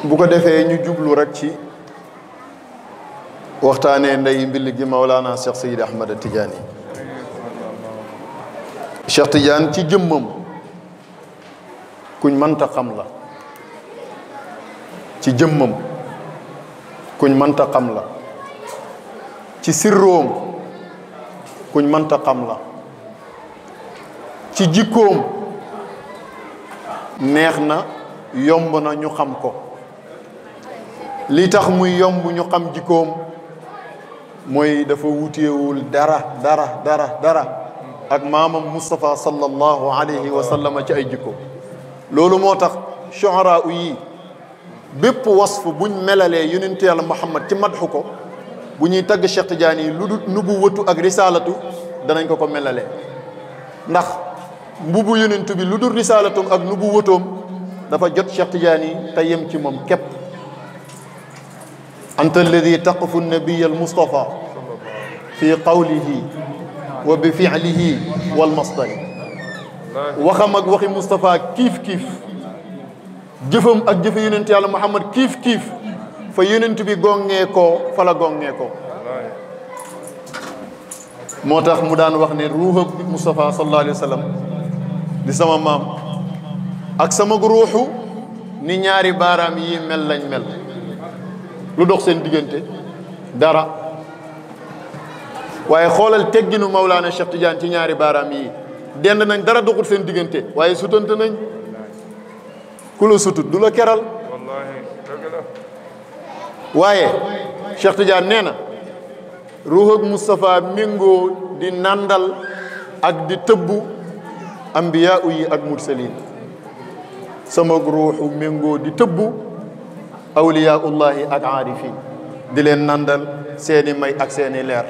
bu ko defee ñu jublu rek ci waxtaanee ndey mbill gi Mawlana Cheikh Seydi Ahmad Tidiane Cheikh Tidiane ci jëmmam kuñ mënta xam la ci jëmmam kuñ mënta xam la ci sirroom kuñ mënta xam la ci jikkoom neex na yomb na ñu xam ko li tax muy yomb ñu xam jikkoom mooy dafa wuteewul dara ak maamam Moustapha sallallahu alayhi wa sallam ci ay jikko loolu moo tax shu'ara yi bépp wasf buñ melalee yonent Yàlla Muhammad ci madxu ko bu ñuy tagg Cheikh Tidiane yi lu dul nubuwatu ak risalatu danañ ko melalee ndax mbubu yonent bi lu dul risalatum ak nubuwatoom dafa jot Cheikh Tidiane yi te yem ci moom képp anta alladi taqfu nabiy al mustafa fi qawlihi wa bi fi'lihi wal masdari waxam ak waxi Moustapha kiif jëfam ak jëfe yonent Yàlla Muhammad kiif fa yonent bi gongee koo fa la gongee koo moo tax mu daan wax ne ruuxam Moustapha sallallahu alayhi wa sallam di sama maam ak sama ruuxu ni ñaari baaraam yi mel lañ mel lu dox seen diggante dara waaye xoolal tegginu Mawlana Cheikh Tidiane ci ñaari baaraam yi dend nañ dara doxul seen diggante waaye sutante nañ ku la sutut du la keral waaye Cheikh Tidiane nee na ruux ak Moustapha méngoo di nandal ak di tëbbu ambiya yi ak mursalin sama ruuxu méngoo di tëbbu awliyaullahi ak aarifin di leen nandal seeni may ak seeni leer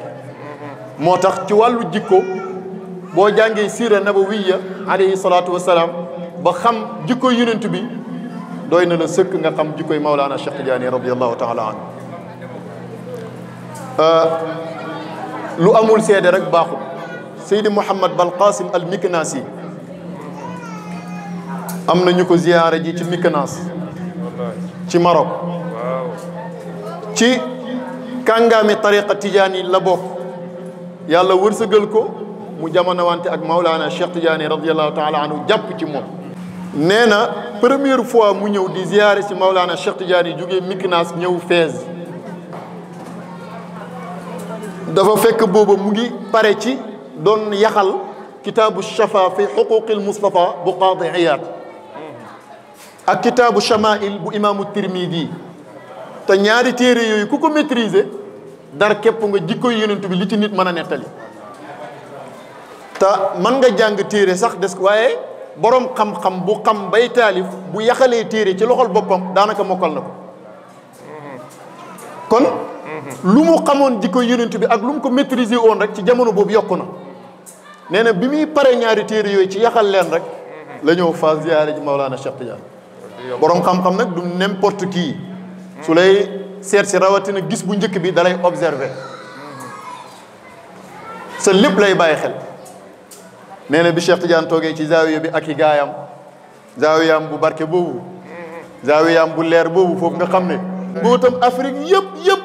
moo tax ci wàllu jikko boo jàngee siira nabawiya alayhi salaatu wasalaam ba xam jikko yonent bi doy na la sëkk nga xam jikkoy Mawlana Cheikh Tidiane radiyallahu taala anhu lu amul seede rek baaxul Seydi Mouhamad Bal Qasim al Miknasi am na ñu ko ziyaare ji ci Miknas ci Maroc ci kàngaami tariqa Tidiane la bokk yàlla wërsëgal ko mu jamono wante ak Mawlana Cheikh Tidiane radiyallahu taala anhu jàpp ci moom nee na première fois mu ñëw di ziyaare ci Mawlana Cheikh Tidiane jógee Miknas ñëw Fès dafa fekk booba mu ngi pare ci doon yaxal kitaabu shafa fi xuquqil Mustafa bu Qaadi Iyaad ak kitaabu Shamaa'il bu imaamu Tirmidi te ñaari téere yooyu ku ko maîtriser dar képp nga jikko yonent bi li ci nit mën a nettali te mën nga jàng téere sax des waaye borom xam-xam bu xam bay taalif bu yaxalee téere ci loxol boppam daanaka mokkal na ko kon lu mu xamoon jikko yonent bi ak lu mu ko maîtriser woon rek ci jamono boobu yokku na nee na bi muy pare ñaari téere yooyu ci yaxal leen rek la ñëw fa ziyaare ji Mawlana Cheikh Tidiane borom xam-xam nag du n'importe qui su lay seet si rawatina gis bu njëkk bi dalay observer sa lépp lay bàyyi xel nee na bi Cheikh Tidiane toogee ci zaawiya bi ak i gaayam zaawiyaam bu barke boobu zaawiyaam bu leer boobu foofu nga xam ne mbootam Afrique yëpp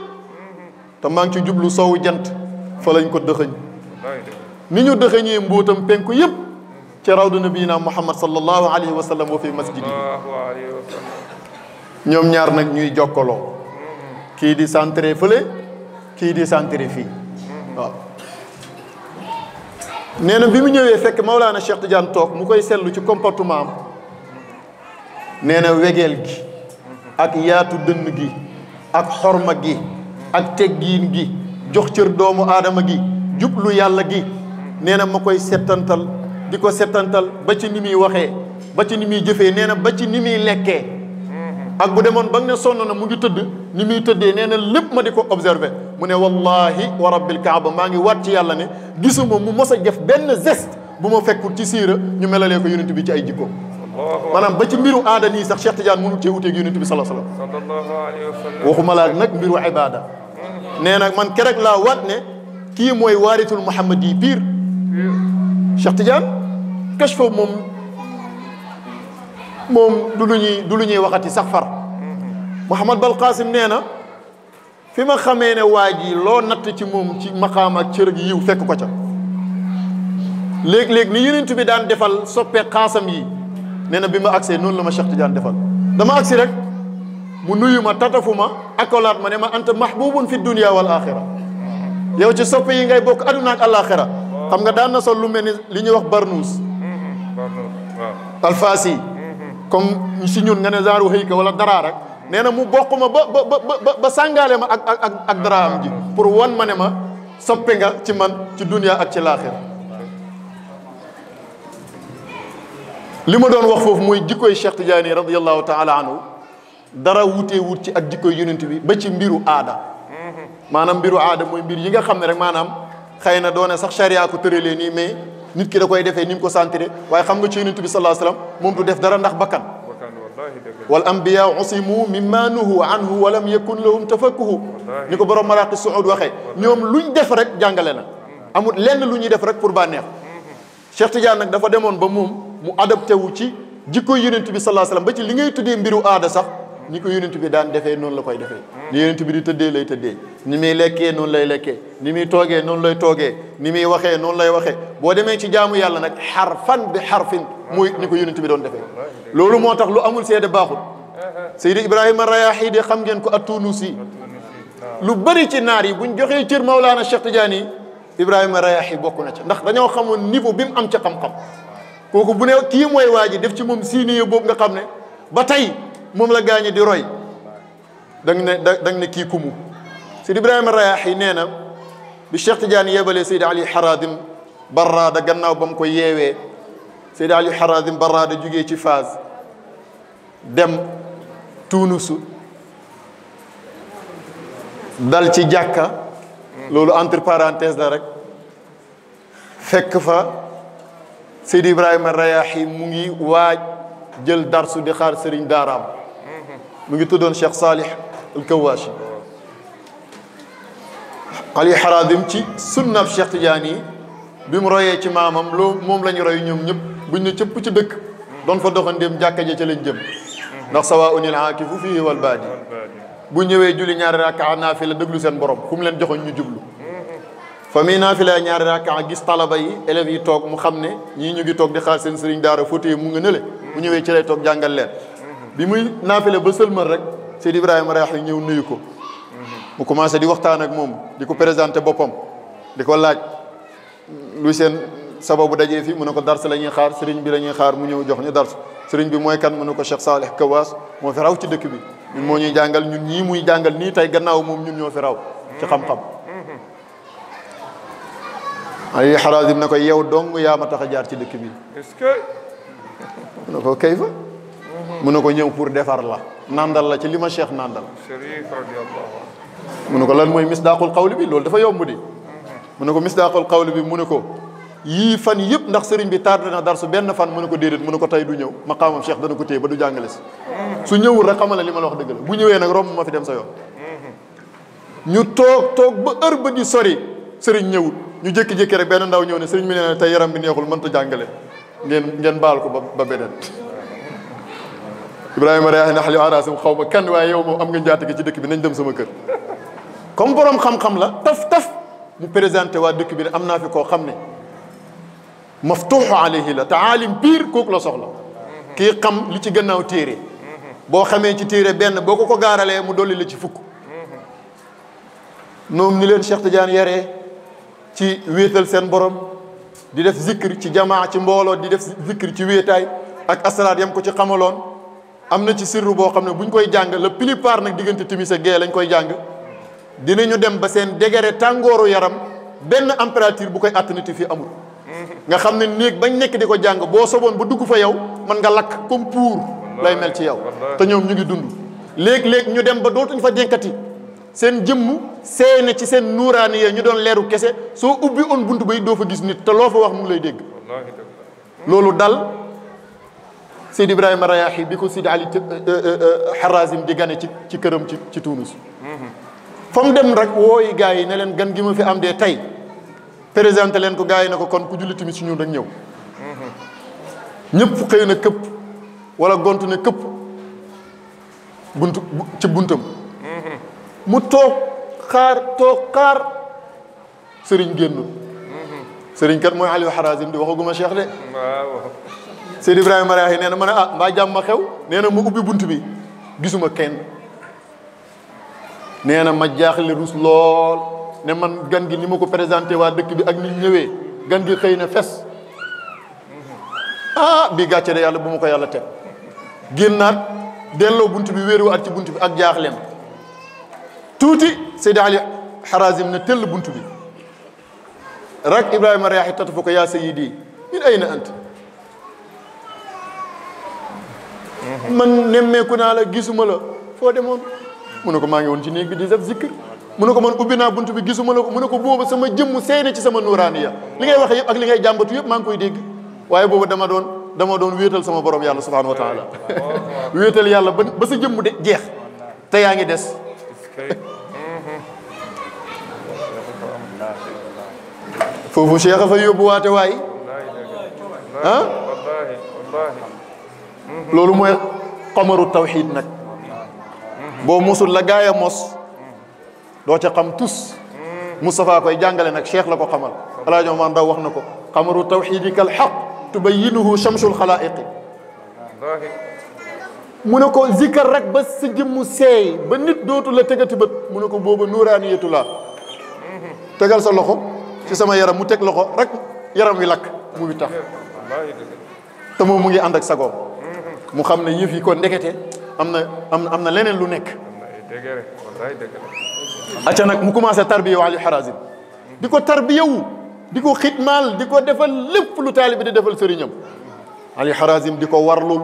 te maa ngi ci jublu soowu jant fa lañ ko dëxëñ ni ñu dëxëñee mbootam penku yëpp ci rawdu nabiyina Muhammad sallallahu alayhi wa sallam wa fi masjidi ñoom ñaar nag ñuy jokkaloo kii di centré fële kii di centré fii waaw nee na bi mu ñëwee fekk Mawlana Cheikh Tidiane toog mu koy seetlu ci comportement am nee na wegeel gi ak yaatu dënn gi ak xorma gi ak teggiin gi jox cër doomu aadama gi jublu yàlla gi nee na ma koy settantal di ko settantal ba ci ni muy waxee ba ci ni muy jëfee nee na ba ci ni muy lekkee ak bu demoon ba nga ne sonn na mu ngi tëdd ni muy tëddee nee na lépp ma di ko observé mu ne wallahi wa rabbil kaaba maa ngi waat ci yàlla ne gisuma mu mos a def benn geste bu ma fekkul ci siira ñu melalee ko yonent bi ci ay jikko maanaam ba ci mbiru aada nii sax Cheikh Tidiane mënul cee wuteeg yonent bi sallallahu alayhi wa sallam waxuma laa nag mbiru ibada nee na man kerek laa waat ne kii mooy waaritul Muhammad yi pire Cheikh Tidiane kashfa moom du lu ñuy waxati sax far Mouhamad Bal Qasim nee na fi ma xamee ne waa ji loo natt ci moom ci maqaam ak cër gi yiw fekk ko ca léeg-léeg ni yonent bi daan defal soppe xaasam yi nee na bi ma agsee noonu la ma Cheikh Tidiane defal dama agsi rek mu nuyu ma tatafu ma akolaat ma ne ma anta mahbubun fi dunia wal axira yow ci soppe yi ngay bokk aduna ak alaxira xam nga daan na sol lu mel ni li ñuy wax barnuus alfaasi comme si ñun nga ne genre xëyka wala daraa rek nee na mu bokk ma ba sàngaale ma ak dara am ji pour wan ma ne ma soppe nga ci man ci dunia ak ci laaxira li ma doon wax foofu mooy jikkoy Cheikh Tidiane radiyallahu taala anhu dara wutee wut ci ak jikkoy yonent bi ba ci mbiru aada maanaam mbiru aada mooy mbir yi nga xam ne rek maanaam xëy na doone sax charia ko tëralee nii mais nit ki da koy defee ni mu ko sentiré waaye xam nga ci yonent bi sallallahu alayhi wasallam moom du def dara ndax bakkan wal anbiya usimu mimma nuhu anhu wa lam yakun lahum tafakkuhu ni ko borom maraqi suud waxee ñoom luñ def rek jàngale na amul lenn lu ñuy def rek pour bànneex Cheikh Tidiane nag dafa demoon ba moom mu adapté wu ci jikko yonent bi sallallahu alayhi wasallam ba ci li ngay tuddee mbiru aada sax ni ko yonent bi daan defee noonu la koy defee ni yonent bi di tëddee lay tëddee ni muy lekkee noonu lay lekkee ni muy toogee noonu lay toogee ni muy waxee noonu lay waxee boo demee ci jaamu yàlla nag xarfan bi xarfin muy ni ko yonent bi doon defee loolu moo tax lu amul seede baaxul Seydi Ibrahima Rayahi de xam ngeen ko at-Tunusi lu bëri ci naar yi buñ joxee cër Mawlaana Cheikh Tidiane yi Ibrahima Rayahi bokk na ca ndax dañoo xamoon niveau bi mu am ca xam-xam kooku bu ne kii mooy waa ji def ci moom siiniye boobu nga xam ne ba tey moom la gaañe di roy dang ne kii kumu Seydi Ibrahima Rayahi nee na bi Cheikh Tidiane yebalee Seydi Ali Haradim Barrada gannaaw ba mu ko yeewee Seydi Ali Haradim Barrada jugee ci Fas dem Tunusu dal ci jàkka loolu entre parenthèse la rek fekk fa Seydi Ibrahima Rayahi mu ngi waaj jël darsu di xaar sëriñ daaraam mu ngi tuddoon Cheikh Salih al-Kawashi Ali Haradim ci sunnab Cheikh Tidiane yi bi mu royee ci maamam loo moom la ñu roy ñoom ñëpp buñ ne cëpp ci dëkk doon fa doxandéem jàkka ja ca lañ jëm ndax sawaa'un al-aakifu fiihi wal baadi bu ñëwee julli ñaari rakka naafila déglu seen borom fu mu leen joxoon ñu jublu fa muy naafila ñaari rakka gis talaba yi élèves yi toog mu xam ne ñii ñu ngi toog di xaar seen sëriñ daara fauteuil mu nga nële bu ñëwee ci lay toog jàngal leen bi muy naafila ba sëlmal rek Seydi Ibrahima Rayahi ñëw nuyu ko mu commencé di waxtaan ak moom di ko présenté boppam di ko laaj luy seen sababu dajee fii mu ne ko dars la ñuy xaar sëriñ bi la ñuy xaar mu ñëw jox ñu dars sëriñ bi mooy kan mu ne ko Cheikh Salih Kawaas moo fi raw ci dëkk bi ñun moo ñuy jàngal ñun ñii muy jàngal nii tey gannaaw moom ñun ñoo fi raw ci xam-xam Ali Haradim ne ko yow dong yaa ma tax a jaar ci dëkk bi est-ce que mu ne ko kayfa mu ne ko ñëw pour defar la nandal la ci li ma cheikh nandal mu ne ko lan mooy misdaaqul qawli bi loolu dafa yomb di mu ne ko misdaaqul qawli bi mu ne ko yii fan yëpp ndax sëriñ bi tardé na darsu benn fan mu ne ko déedéet mu ne ko tey du ñëw maqaamam cheikh dana ko téye ba du jàngale si su ñëwul rek xamal li ma la wax dëgg la bu ñëwee nag romb ma fi dem sa yoon ñu toog ba heure ba di sori sëriñ ñëwul ñu jékki-jékki rek benn ndaw ñëw ne sëriñ bi nee na tey yaram bi neexul mënta jàngale ngeen baal ko ba beneen Ibrahima Rayahi nax li arasim xaw ma kan waaye yow moom am nga njaatige ci dëkk bi nañ dem sama kër comme borom xam-xam la taf mu présenté waa dëkk bi ne am naa fi koo xam ne maftuuxu alayhi la te aalim pire kooku la soxla kii xam li ci gannaaw téere boo xamee ci téere benn boo ko gaaralee mu dolli la ci fukk noonu ni leen Cheikh Tidiane yaree ci wéetal seen borom di def zikr ci jamaa ci mbooloo di def zikr ci wéetaay ak asraar yam ko ci xamaloon am na ci sirru boo xam ne buñ koy jàng la plupart nag diggante timis ak gee lañ koy jàng dinañu dem ba seen degré tàngooru yaram benn température bu koy atténuer fii amul nga xam ne néeg bañ nekk di ko jàng boo soboon ba dugg fa yow mën nga lakk comme pour lay mel ci yow te ñoom ñu ngi dund léeg-léeg ñu dem ba dootuñ fa denkati seen jëmm seene ci seen nuuraani yee ñu doon leeru kese soo ubbi on buntu bay doo fa gis nit te loo fa wax mu ngi lay dégg loolu dal Seydi Ibrahima Rayahi bi ko Seydi Ali Harazim di gane ci këram ci Tunis fa mu dem rek wooyi gars yi ne leen gan gi ma fi am dee tey présenté leen ko gars yi ne ko kon ku julli tamit si ñun rek ñëw ñëpp xëy na këpp wala gont ne këpp ci buntam mu toog xaar sëriñ génn sëriñ kat mooy Aliou Harazim di waxaguma Cheikh de Seydi Ibrahima Rayahi nee na ma ne mbaa jàmm xew nee na mu ubbi bunt bi gisuma kenn nee na ma jaaxle rus lool ne man gan gi ni ma ko présenté waa dëkk bi ak ni ñëwee gan gi xëy na fes bii gàcce de yàlla bu ma ko yàlla teg génnaat delloo bunt bi wéeru at ci bunt bi ak jaaxleem tuuti Seydi Ali Harazim ne tëll bunt bi rak Ibrahima Rayahi tatafu ko yaa sayyidi min ayna ant man nemmeeku naa la gisuma la foo demoon mu ne ko maa ngi woon ci néeg bi di def zikr mu ne ko man ubbi naa bunt bi gisuma la ko mu ne ko booba sama jëmm seey ci sama nuraaniya li ngay wax yëpp ak li ngay jàmbatu yëpp maa ngi koy dégg waaye booba dama doon wéetal sama borom yàlla subhanahu wa taala wéetal yàlla ba sa jëmm de jeex te yaa ngi des foofu Cheikh a fa yóbbu waate waay loolu mooy xamaru tawxiid nag boo mosul la gaay a mos doo ca xam tus Moustapha koy jàngale nag Cheikh la ko xamal Alaaji Omar Ndaw wax na ko xamaru tawxiidi kal xaq tubayyinuhu shamsul xalaa'iqi mu ne ko zikkar rek ba sa jëmmu seey ba nit dootu la tegati bët mu ne ko booba nuuraaniyatu laa tegal sa loxo ci sama yaram mu teg loxo rek yaram wi lakk mu wi tax te moom mu ngi ànd ak sagoom mu xam ne yëf yi ko ndekete am na leneen lu nekk acca nag mu commencé tarbiya wu Aliou Harazim di ko tarbiyawu di ko xitmaal di ko defal lépp lu taalibi di defal sëriñam Aliou Harazim di ko warlul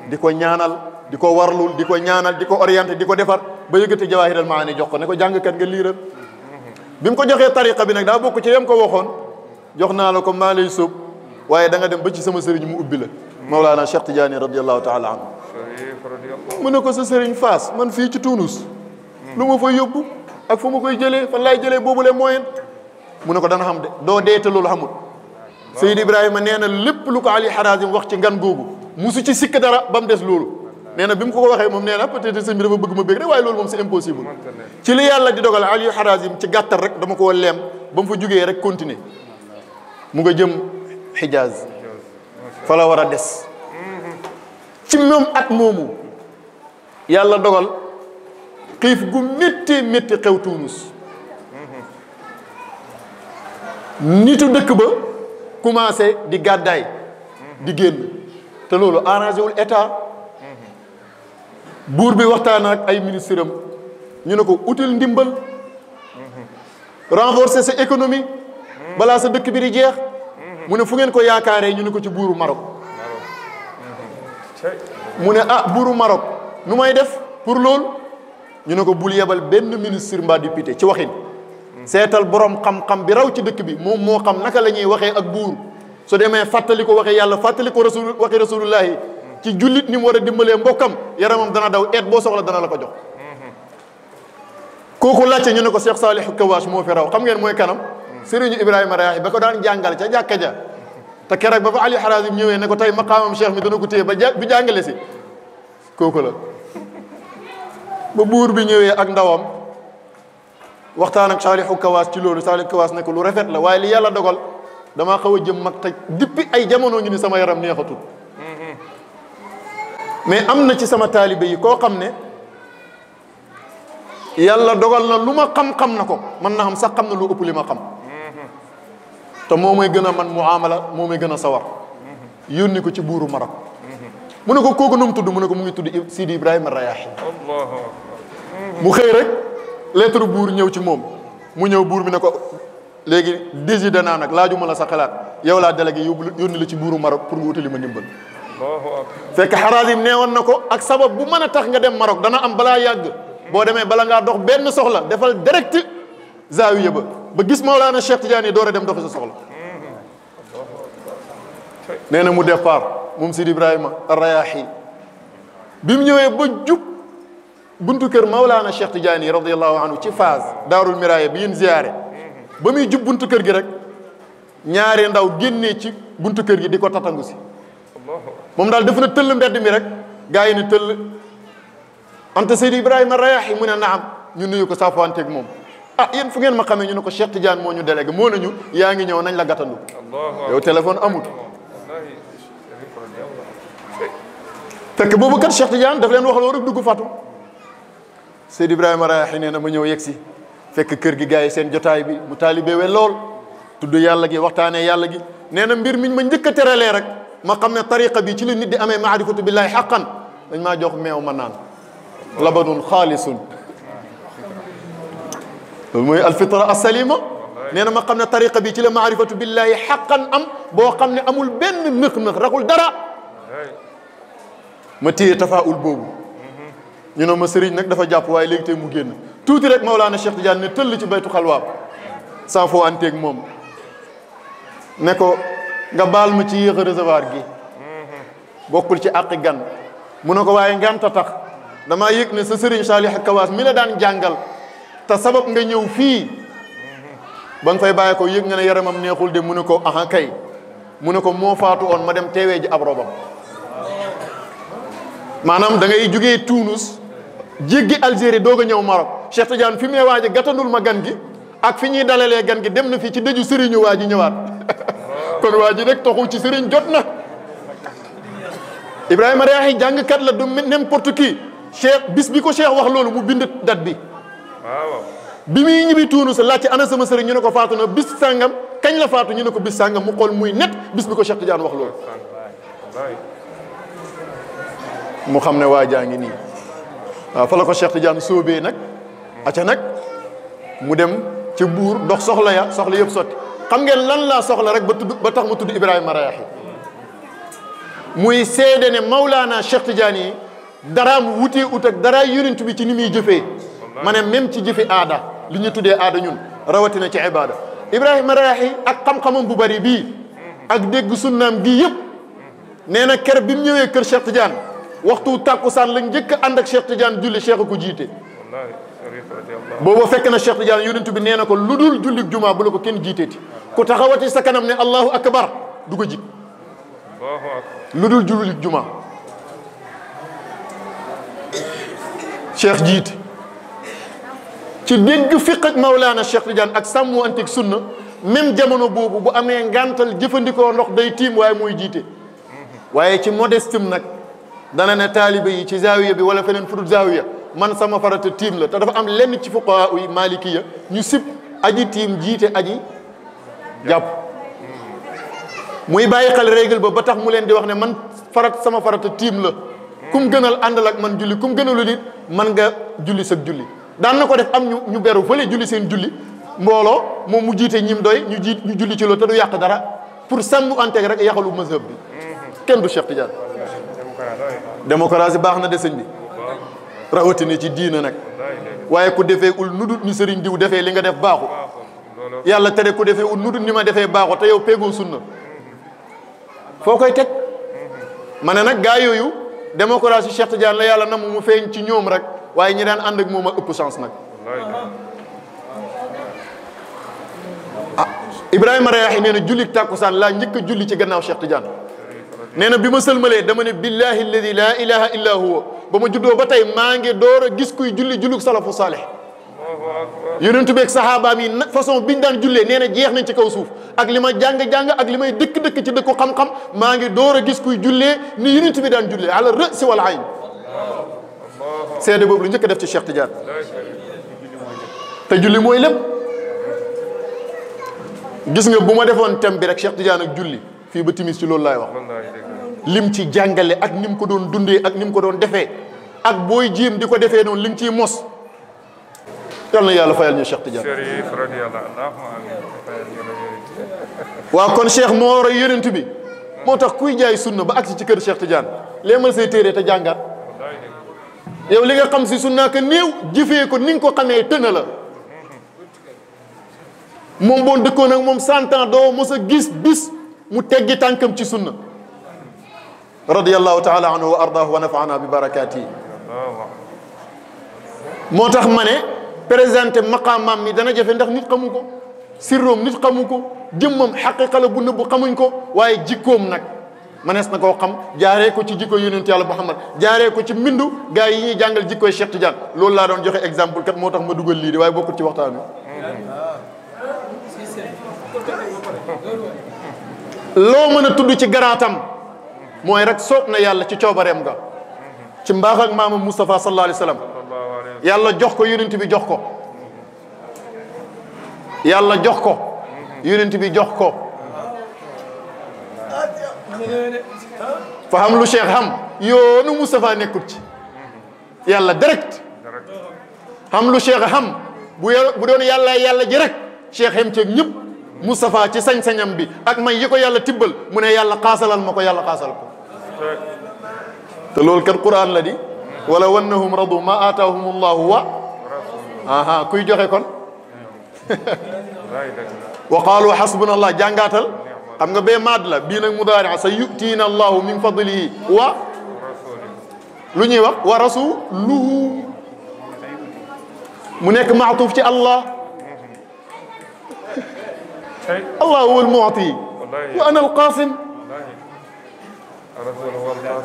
di ko ñaanal di ko warlul di ko ñaanal di ko orienté di ko defar ba yëgate Jawaahiral Maani jox ko ne ko jàngkat nga liiral bi mu ko joxee tariqa bi nag daa bokk ci yam ko waxoon jox naa la ko maa lay sóob waaye da nga dem ba ci sama sëriñ mu ubbi la Mawlana Cheikh Tidiane radiyallahu taala anhu mu ne ko sa sëriñ Faas man fii ci Tuunus lu ma fay yóbbu ak fu ma koy jëlee fan laay jëlee boobule moyen mu ne ko dana xam de doo deete loolu xamul Seydi Ibrahima nee na lépp lu ko Aliou Harazim wax ci ngan googu musu ci sikk dara ba mu des loolu nee na bi mu ko waxee moom nee na peut-être sëñ bi dafa bëgg ma bëgg rek waaye loolu moom c'est impossible ci li yàlla di dogal Aliou Harazim ci gàttal rek dama ko leem ba mu fa jógee rek continuer mu nga jëm Hijaz fa la war a des ci même at moomu yàlla dogal xiif gu métti métti xew Tuunus nitu dëkk ba commencé di gàddaay di génn te loolu arrangé wul état buur bi waxtaan ak ay ministre am ñu ne ko util ndimbal renforcer sa économie balaa sa dëkk bi di jeex mu ne fu ngeen ko yaakaaree ñu ne ko ci buuru Maroc mu ne buuru Maroc nu may def pour loolu ñu ne ko bul yebal benn ministre mbaa député ci waxin seetal borom xam-xam bi raw ci dëkk bi moom moo xam naka la ñuy waxee ak buur su demee fàttali ko waxee yàlla fàttali ko waxi rasulullahi ci jullit ni mu war a dimbalee mbokkam yaramam dana daw eet boo soxla dana la ko jox kooku laajte ñu ne ko Cheikh Salihu Kawash moo fi raw xam ngeen mooy kanam Serigne Ibrahima Rayahi ba ko daan jàngal ca jàkka ja te keroog ba fa Aliou Harazim ñëwee ne ko tey maqaamam cheikh mi dana ko téye ba bu jàngale si kooku la ba buur bi ñëwee ak ndawam waxtaan ak Salihu Kawaas ci loolu Salihu Kawaas ne ko lu rafet la waaye li yàlla dogal damaa xaw a jëm mag te depuis ay jamono ngi ni sama yaram neexatul mais am na ci sama taalibe yi koo xam ne yàlla dogal na lu ma xam-xam na ko mën na xam sax xam na lu ëpp li ma xam te moo may gën a man muamala moo may gën a sawar yónni ko ci buuru Maroc mu ne ko kooku nu mu tudd mu ne ko mu ngi tudd Sidi Ibrahima Rayahi mu xëy rek lettre buur ñëw ci moom mu ñëw buur bi ne ko léegi décidé naa nag laajuma la sa xalaat yow laa délégué yónni la ci buuru Maroc pour nga wutali ma ndimbal fekk Harazim neewoon na ko ak sabab bu mën a tax nga dem Maroc dana am balaa yàgg boo demee bala ngaa dox benn soxla defal direct zaawiya ba gis Mawlana Cheikh Tidiane door a dem doxi sa soxla nee na mu départ moom Sidi Ibrahima Rayahi bi mu ñëwee ba jub buntu kër Mawlana Cheikh Tidiane radiyallahu anhu ci Faas Daarul Miraaya bi yéen ziyaare ba muy jub buntu kër gi rek ñaari ndaw génnee ci buntu kër gi di ko tatangu si moom daal def na tëll mbedd mi rek gaa yi ne tëll anta Seydi Ibrahima Rayahi mu ne naam ñu nuyu ko saafoanteeg moom yéen fu ngeen ma xamee ñu ne ko Cheikh Tidiane moo ñu délégué moo nañu yaa ngi ñëw nañ la gàttandu yow téléphone amul fekk boobu kat Cheikh Tidiane daf leen wax loo rek dugg fatu Seydi Ibrahima Rayahi nee na ma ñëw yegg si fekk kër gi gars yi seen jotaay bi mu taalibeewee lool tudd yàlla gi waxtaanee yàlla gi nee na mbir miñ ma njëkk a teralee rek ma xam ne tariqa bi ci la nit di amee maarifatu billahi xaqan dañ maa jox meew ma naan labanun xaalisun loolu mooy alfitra assalima nee na ma xam ne tariqa bi ci la maarifatu billahi xaqan am boo xam ne amul benn nëx-nëx raxul dara ma téye tafaul boobu ñu ne ma sëriñ nag dafa jàpp waaye léegi tey mu génn tuuti rek Mawlaana Cheikh Tidiane ne tëll ci baytu xalwaam sans foo anteeg moom ne ko nga baal ma ci yéex a recevoir gi bokkul ci àqi gan mu ne ko waaye nganta tax damaa yëg ne sa sëriñ Saalih Kawaas mi la daan jàngal te sabab nga ñëw fii ba nga fay bàyyi ko yëg nga ne yaramam neexul de mu ne ko aha kay mu ne ko moo faatu oon ma dem teewee ji ab robam maanaam da ngay jugee Tuunus jéggi Algérie doog a ñëw Maroc Cheikh Tidiane fi muy waaj a gàttandul ma gan gi ak fi ñuy dalalee gan gi dem na fii ci dëju sëriñu waa ji ñëwaat kon waa ji rek toxu ci sëriñ jot na Ibrahima Rayahi jàngkat la du n'importe qui Cheikh bis bi ko Cheikh wax loolu mu bind date bi bi muy ñibbi Tuunus laaj ci ana sama sëriñ ñu ne ko faatu na bis sàngam kañ la faatu ñu ne ko bis sàngam mu xool muy net bis bi ko Cheikh Tidiane wax loolu mu xam ne waa jaa ngi nii waaw fa la ko Cheikh Tidiane sóobee nag aca nag mu dem ci buur dox soxla yëpp sotti xam ngeen lan laa soxla rek ba tax mu tudd Ibrahima Rayahi muy seede ne Mawlaana Cheikh Tidiane yi daraam wutee ut ak dara yonent bi ci ni muy jëfee ma ne même ci jëfi aada li ñu tuddee aada ñun rawatina ci ibada Ibrahima Rayahi ak xam-xamam bu bari bii ak dégg sunnaam bii yëpp nee na ker bi mu ñëwee kër Cheikh Tidiane waxtu tàkkusaan la njëkk a ànd ak Cheikh Tidiane julli Cheikh ko jiite booba fekk na Cheikh Tidiane yonent bi nee na ko lu dul julli juma bu la ko kenn jiiteeti ku taxawati sa kanam ne allahu akbar du ko jig lu dul julli juma Cheikh jiite ci dégg fiq ak Mawlaana Cheikh Tidiane ak sàmmu antik sunna même jamono boobu bu amee ngantal jëfandikoo ndox day tiim waaye mooy jiite waaye ci modestum nag dana ne taalibe yi ci zaawiya bi wala feneen fudut zaawiya man sama farata tiim la te dafa am lenn ci fuqahaa yi malikiya ñu sib aji tiim jiite aji jàpp muy bàyyi xel règle ba tax mu leen di wax ne man sama farata tiim la kum gënal àndal ak man julli kum gënalu nit man nga julli sag julli daan na ko def am ñu beru fële julli seen julli mbooloo moom mu jiite ñim doy ñu julli ci loolu te du yàq dara pour sàmm anteeg rek yaxalu mazhab bi kenn du Cheikh Tidiane démocratie baax na de sëñ bi rawatina ci diina nag waaye ku defee ul nudut ni sëriñ diw defee li nga def baaxu yàlla tere ku defee ul nudut ni ma defee baaxu te yow péegoo sunna foo koy teg ma ne nag gaa yooyu démocratie Cheikh Tidiane la yàlla nam mu feeñ ci ñoom rek waaye ñi daan ànd ak moom a ëpp chance nag Ibrahima Rayahi nee na julli tàkkusaan laa njëkk a julli ci gannaaw Cheikh Tidiane nee na bi ma sëlmalee dama ne billahi alladi laa ilaha illa huwa ba ma juddoo ba tey maa ngi door a gis kuy julluk salafu saalih yonentu beeg saxaabaam yi façon biñ daan jullee nee na jeex nañ ci kaw suuf ak li ma jàng-jàng ak li may dëkk-dëkk ci dëkku xam-xam maa ngi door a gis kuy jullee ni yonentu bi daan jullee ala rësi wal ayn seede boobu lu njëkk a def ci Cheikh Tidiane te julli mooy lépp gis nga bu ma defoon thème bi rek Cheikh Tidiane ak julli fii ba timis ci loolu laay wax lim ci jàngale ak ni mu ko doon dundee ak ni mu ko doon defee ak booy jéem di ko defee noonu li nga ciy mos yal na yàlla fayal ñu Cheikh Tidiane waaw kon Cheikh moo roy yonent bi moo tax kuy jaay sunna ba agsi ci kër Cheikh Tidiane léemal say téere te jàngat yow li nga xam si sunna ka néew jëfee ko ni nga ko xamee tëna la moom boo dëkkoon ak moom 100 ans doo mos a gis bis mu teggi tànkam ci sunna radiyallahu taala anhu wa ardaahu wa nafaana bi barakaati moo tax ma ne présenté maqaamam mi dana jafe ndax nit xamu ko sirroom nit xamu ko jëmmam xaqiqa la bu nëbbu xamuñ ko waaye jikkoom nag manees na koo xam jaaree ko ci jikko yonent yàlla Muhammad jaaree ko ci mbindu gars yi ñuy jàngal jikkoy Cheikh Tidiane loolu laa doon joxe exemple kat moo tax ma dugal lii de waaye bokkul ci waxtaan wi. loo mën a tudd ci garaatam mooy rek soob na yàlla ci coobareem nga ci mbaax ak maamam Moustapha sallallahu alayhi wa sallam yàlla jox ko yonent bi jox ko yàlla jox ko yonent bi jox ko fa xam lu cheikh xam yoonu Moustapha nekkut ci yàlla direct xam lu cheikh xam bu doon yàlla ji rek cheikh xem ceeg ñëpp Moustapha ci sañ-sañam bi ak may yi ko yàlla tibbal mu ne yàlla xaasalal ma ko yàlla xaasal ko te loolu kat Qur'an la di wala wannahum radu ma aataahum allahu wa aha kuy joxe kon wa qaalu xasbuna allah jàngaatal xam nga bee maad la bii nag mudaari sa yutiina allahu min fadlihi wa lu ñuy wax wa rasuluhu mu nekk maatuuf ci allah allah huwa almu'ti wa ana alqaasim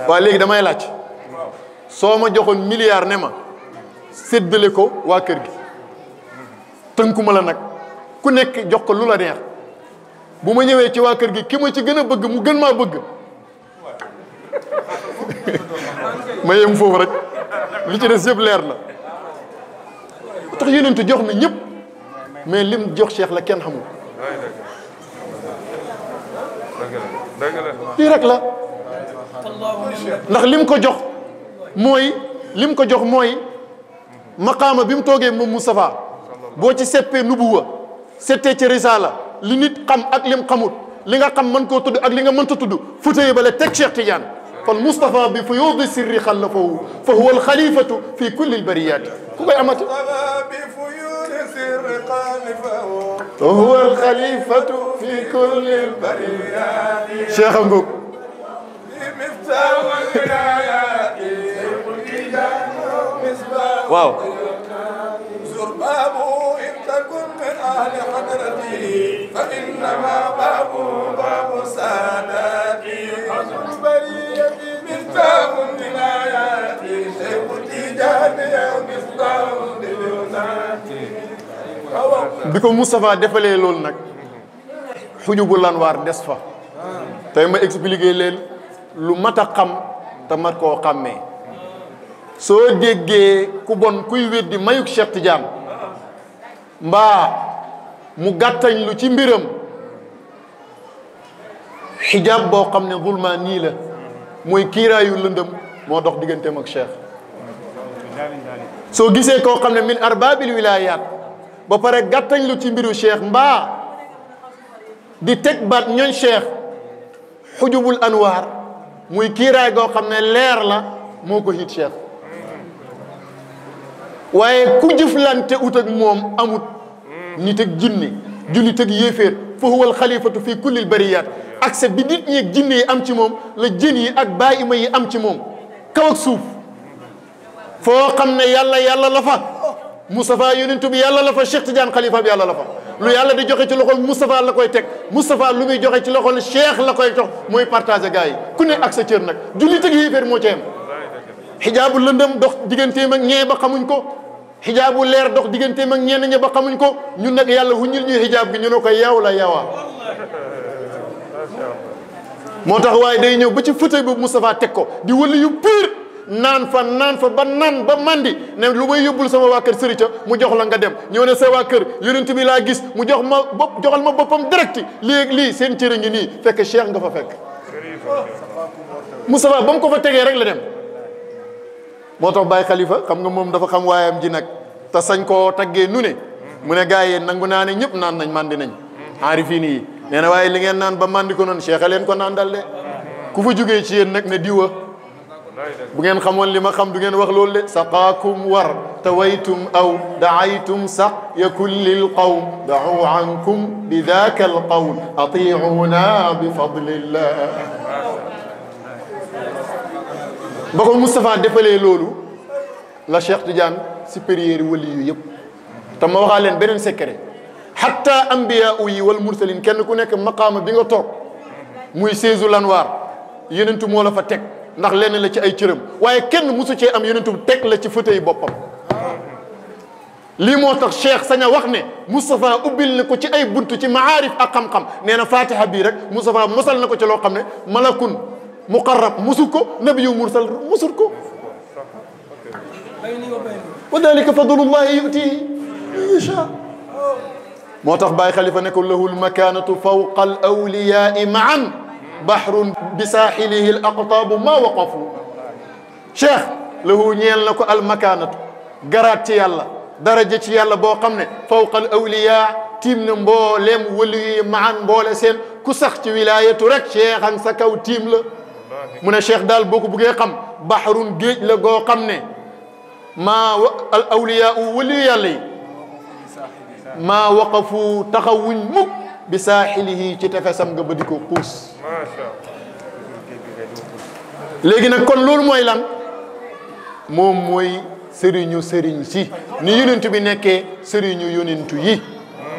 waaw léegi damay laaj soo ma joxoon milliard ne ma séddale ko waa kër gi tënkuma la nag ku nekk jox ko lu la neex bu ma ñëwee ci waa kër gi ki ma ci gën a bëgg mu gën maa bëgg ma yem foofu rek li ci des yëpp leer na tax yonentu jox na ñëpp mais lim jox Cheikh la kenn xamul lii rek la ndax lim ko jox mooy maqaama bi mu toogee moom Moustapha boo ci seppee nubuwa settee ci risaala li nit xam ak lim xamut li nga xam mën koo tudd ak li nga mënta tudd futeye bale teg Cheikh Tidiane kon Moustapha bi fuyuudi sirri xallafahu fa huwa alxalifatu fi kulli albariyaati ku koy amati fa huwa alxalifatu fi kulli albariyaati Cheikh a ngoog waaw bi ko Moustapha defalee loolu nag xujubu lanwaar des fa tey ma expliqué leen lu mat a xam te mat koo xàmmee soo déggee ku bon kuy weddi mayuk Cheikh Tidiane mbaa mu gàttañ lu ci mbiram xijaab boo xam ne zulma nii la mooy kiiraayu lëndëm moo dox digganteem ak Cheikh soo gisee koo xam ne min arbaabil wilayaat ba pare gàttañ lu ci mbiru Cheikh mbaa di teg baat ñooñ Cheikh xujubul anwaar muy kiiraay goo xam ne leer la moo ko hit Cheikh waaye ku jëflante ut ak moom amut nit ak jinne jullit ak yéeféer fa huwa alxalifatu fi kulli albariyaat accès bi nit ñi ak jinne yi am ci moom la jën yi ak baayima yi am ci moom kaw ak suuf foo xam ne yàlla la fa Moustapha yonentu bi yàlla la fa Cheikh Tidiane xalifa bi yàlla la fa lu yàlla di joxe ci loxol Moustapha la koy teg Moustapha lu muy joxe ci loxol Cheikh la koy jox mooy partager gars yi ku ne ak sa cër nag jullit ak yéeféer moo ci am xijaabu lëndëm dox digganteem ak ñee ba xamuñ ko xijaabu leer dox digganteem ak ñenn ña ba xamuñ ko ñun nag yàlla wuññil ñuy xijaab bi ñu ne ko yaw la yawaa moo tax waaye day ñëw ba ci fauteuil boobu Moustapha teg ko di wëli yu pur naan fa ba naan ba mandi ne lu may yóbbul sama waa kër sërica mu jox la nga dem ñëw ne sa waa kër yonent bi laa gis mu jox ma joxal ma boppam direct lii seen cëriñ ngi nii fekk Cheikh nga fa fekk Moustapha ba mu ko fa tegee rek la dem moo tax Baye Khalifa xam nga moom dafa xam waayam ji nag te sañ koo taggee nu ne mu ne gars yi nangu naa ne ñëpp naan nañ mandi nañ aarifiin yi nee na waaye li ngeen naan ba mandi ko noonu Cheikh a leen ko naan dal de ku fa jógee ci yéen nag ne diwa bu ngeen xamoon li ma xam du ngeen wax loolu de saqaakum war tawaytum aw daaytum saq ya kullil qawm da'u ankum bi daaka al qawl ati'una bi fadlillah ba ko Moustapha defalee loolu la Cheikh Tidiane supérieur yi wali yu yëpp te ma waxaa leen beneen secret hatta anbiya yi wal mursalin kenn ku nekk maqaama bi nga toog muy seesu lanwaar yonentu moo la fa teg ndax lenn la ci ay cëram waaye kenn musu cee am yonentu teg la ci fauteuil boppam lii moo tax cheikh sañ a wax ne Moustapha ubbil na ko ci ay buntu ci maarif ak xam-xam nee na fatiha bii rek Moustapha mosal na ko ci loo xam ne malakun muqarrab musul ko nabiyu mursal musul ko wa dalika fadlullahi yutihi man yasha moo tax Baay Xalifa ne ko lahu lmakanatu fawqa al awliyai maan bahrun bi saaxilihi l aqtaabu maa waqafu cheikh lahu ñeel na ko almakanatu garaat ci yàlla daraja ci yàlla boo xam ne fawqa al awliya tiim na mbooleem wali yi maan mboole seen ku sax ci wilayatu rek cheikh an sa kaw tiim la mu ne cheikh daal boo ko buggee xam bahrun géej la goo xam ne maa al awliya u wali yàlla yi maa waqafu taxawuñ mukk bi saaxilihi ci tefesam nga ba di ko puus léegi nag kon loolu mooy lan moom mooy sëriñu sëriñ si ni yonent bi nekkee sëriñu yonentu yi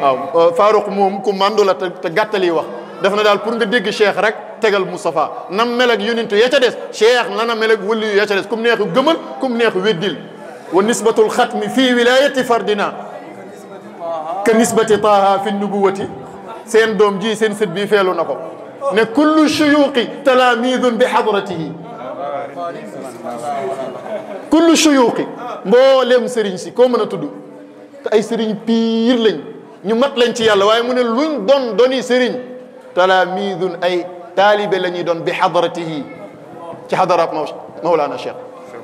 waaw Faaruq moom ku mandu la te gàttali wax def na daal pour nga dégg cheikh rek tegal Moustapha nam mel ak yonentu ya ca des cheikh nana mel ak waliyu ya ca des kum neexu gëmal kum neexu weddil wa nisbatul xatmi fii wilayati fardina ka nisbati taaha fi nubuwati seen doom ji seen sët bi feelu na ko ne kullu shuyuqi talamidun bi hadratihi kullu shuyuqi mboolem sëriñ si koo mën a tudd te ay sëriñ piir lañ ñu mat lañ ci yàlla waaye mu ne luñ doon doni sëriñ talamidun ay taalibe la ñuy doon bi hadratihi ci hadarab Mawlana Cheikh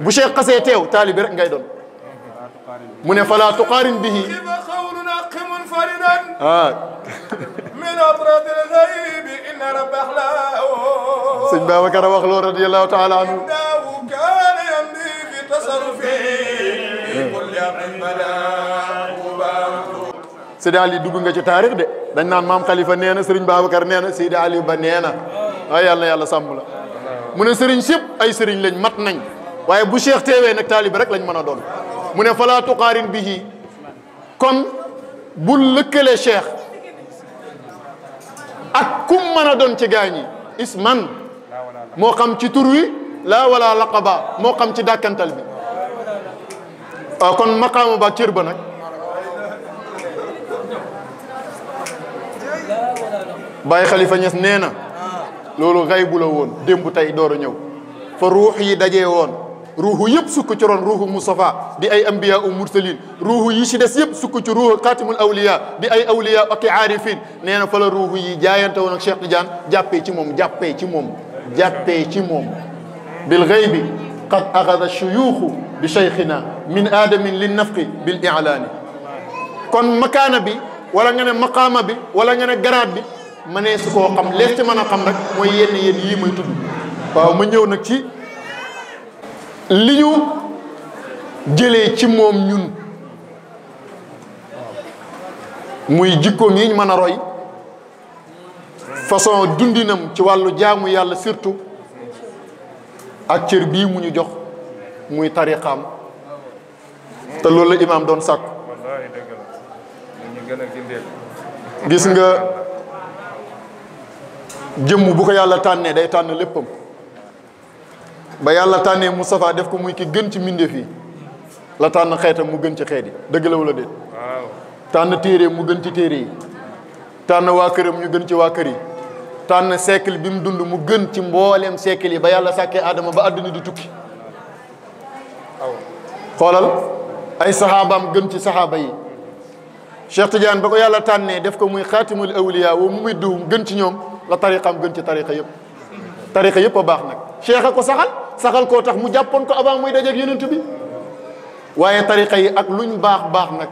bu Cheikh xasee teew taalibe rek ngay doon mu ne fala tuqaarin bihi من أطراف الغيب إن رب أخلاه سيد بابكر وخلو رضي الله تعالى عنه كان يمضي في تصرفه كل أمر Seydi Ali dugg nga ci taarix de dañ naan maam Khalifa nee na Serigne Babacar nee na Seydi Ali ba nee na ay yàlla na yàlla sàmm la mu ne Serigne sëpp ay Serigne lañ mat nañ waaye bu Cheikh teewee nag taalibe rek lañ mën a doon mu ne fala tuqaarin bihi kon bu lëkkalee cheikh ak kum mën a doon ci gaañi isman moo xam ci tur wi laa wala laqaba moo xam ci dàkkantal bi waaw kon maqaama ba cër ba nag Baye Khalifa Niass nee na loolu xaybu la woon démb tey door a ñëw fa ruux yi dajee woon ruuxu yëpp sukk ci ron ruuxu Moustapha di ay ambiya u mursalin ruuxu yi ci des yëpp sukk ci ruuxu xaatimul awliya di ay awliya ak i aarifin nee na fa la ruuxu yi jaayante woon ak Cheikh Tidiane jàppee ci moom jàppee ci moom jàppee ci moom bil ghaybi qad axada shuyuuxu bi cheikhina min aadamin lin nafqi bil i'laani kon makaana bi wala nga ne maqaama bi wala nga ne garaat bi mënee su koo xam lees ci mën a xam rek mooy yenn yii may tudd waaw ma ñëw nag ci li ñu jëlee ci moom ñun muy jikkoom yi ñu mën a roy façon dundinam ci wàllu jaamu yàlla surtout ak cër bii mu ñu jox muy tariqaam te loolu la imaam doon sàkku gis nga jëmm bu ko yàlla tànnee day tànn léppam ba yàlla tànnee Moustapha def ko muy ki gën ci mbindeef yi la tànn xeetam mu gën ci xeet yi dëgg la wala déet tànn téere mu gën ci téere yi tànn waa këram ñu gën ci waa kër yi tànn siècle bi mu dund mu gën ci mbooleem siècle yi ba yàlla sàkkee Adama ba àdduna di tukki xoolal ay saxaabaam gën ci saxaaba yi Cheikh Tidiane ba ko yàlla tànnee def ko muy xaatimul awliya wa mu muy duum gën ci ñoom la tariqaam gën ci tariqa yëpp a baax nag cheikh a ko saxal koo tax mu jàppoon ko avant muy dajeeg yonent bi waaye tariqa yi ak luñ baax nag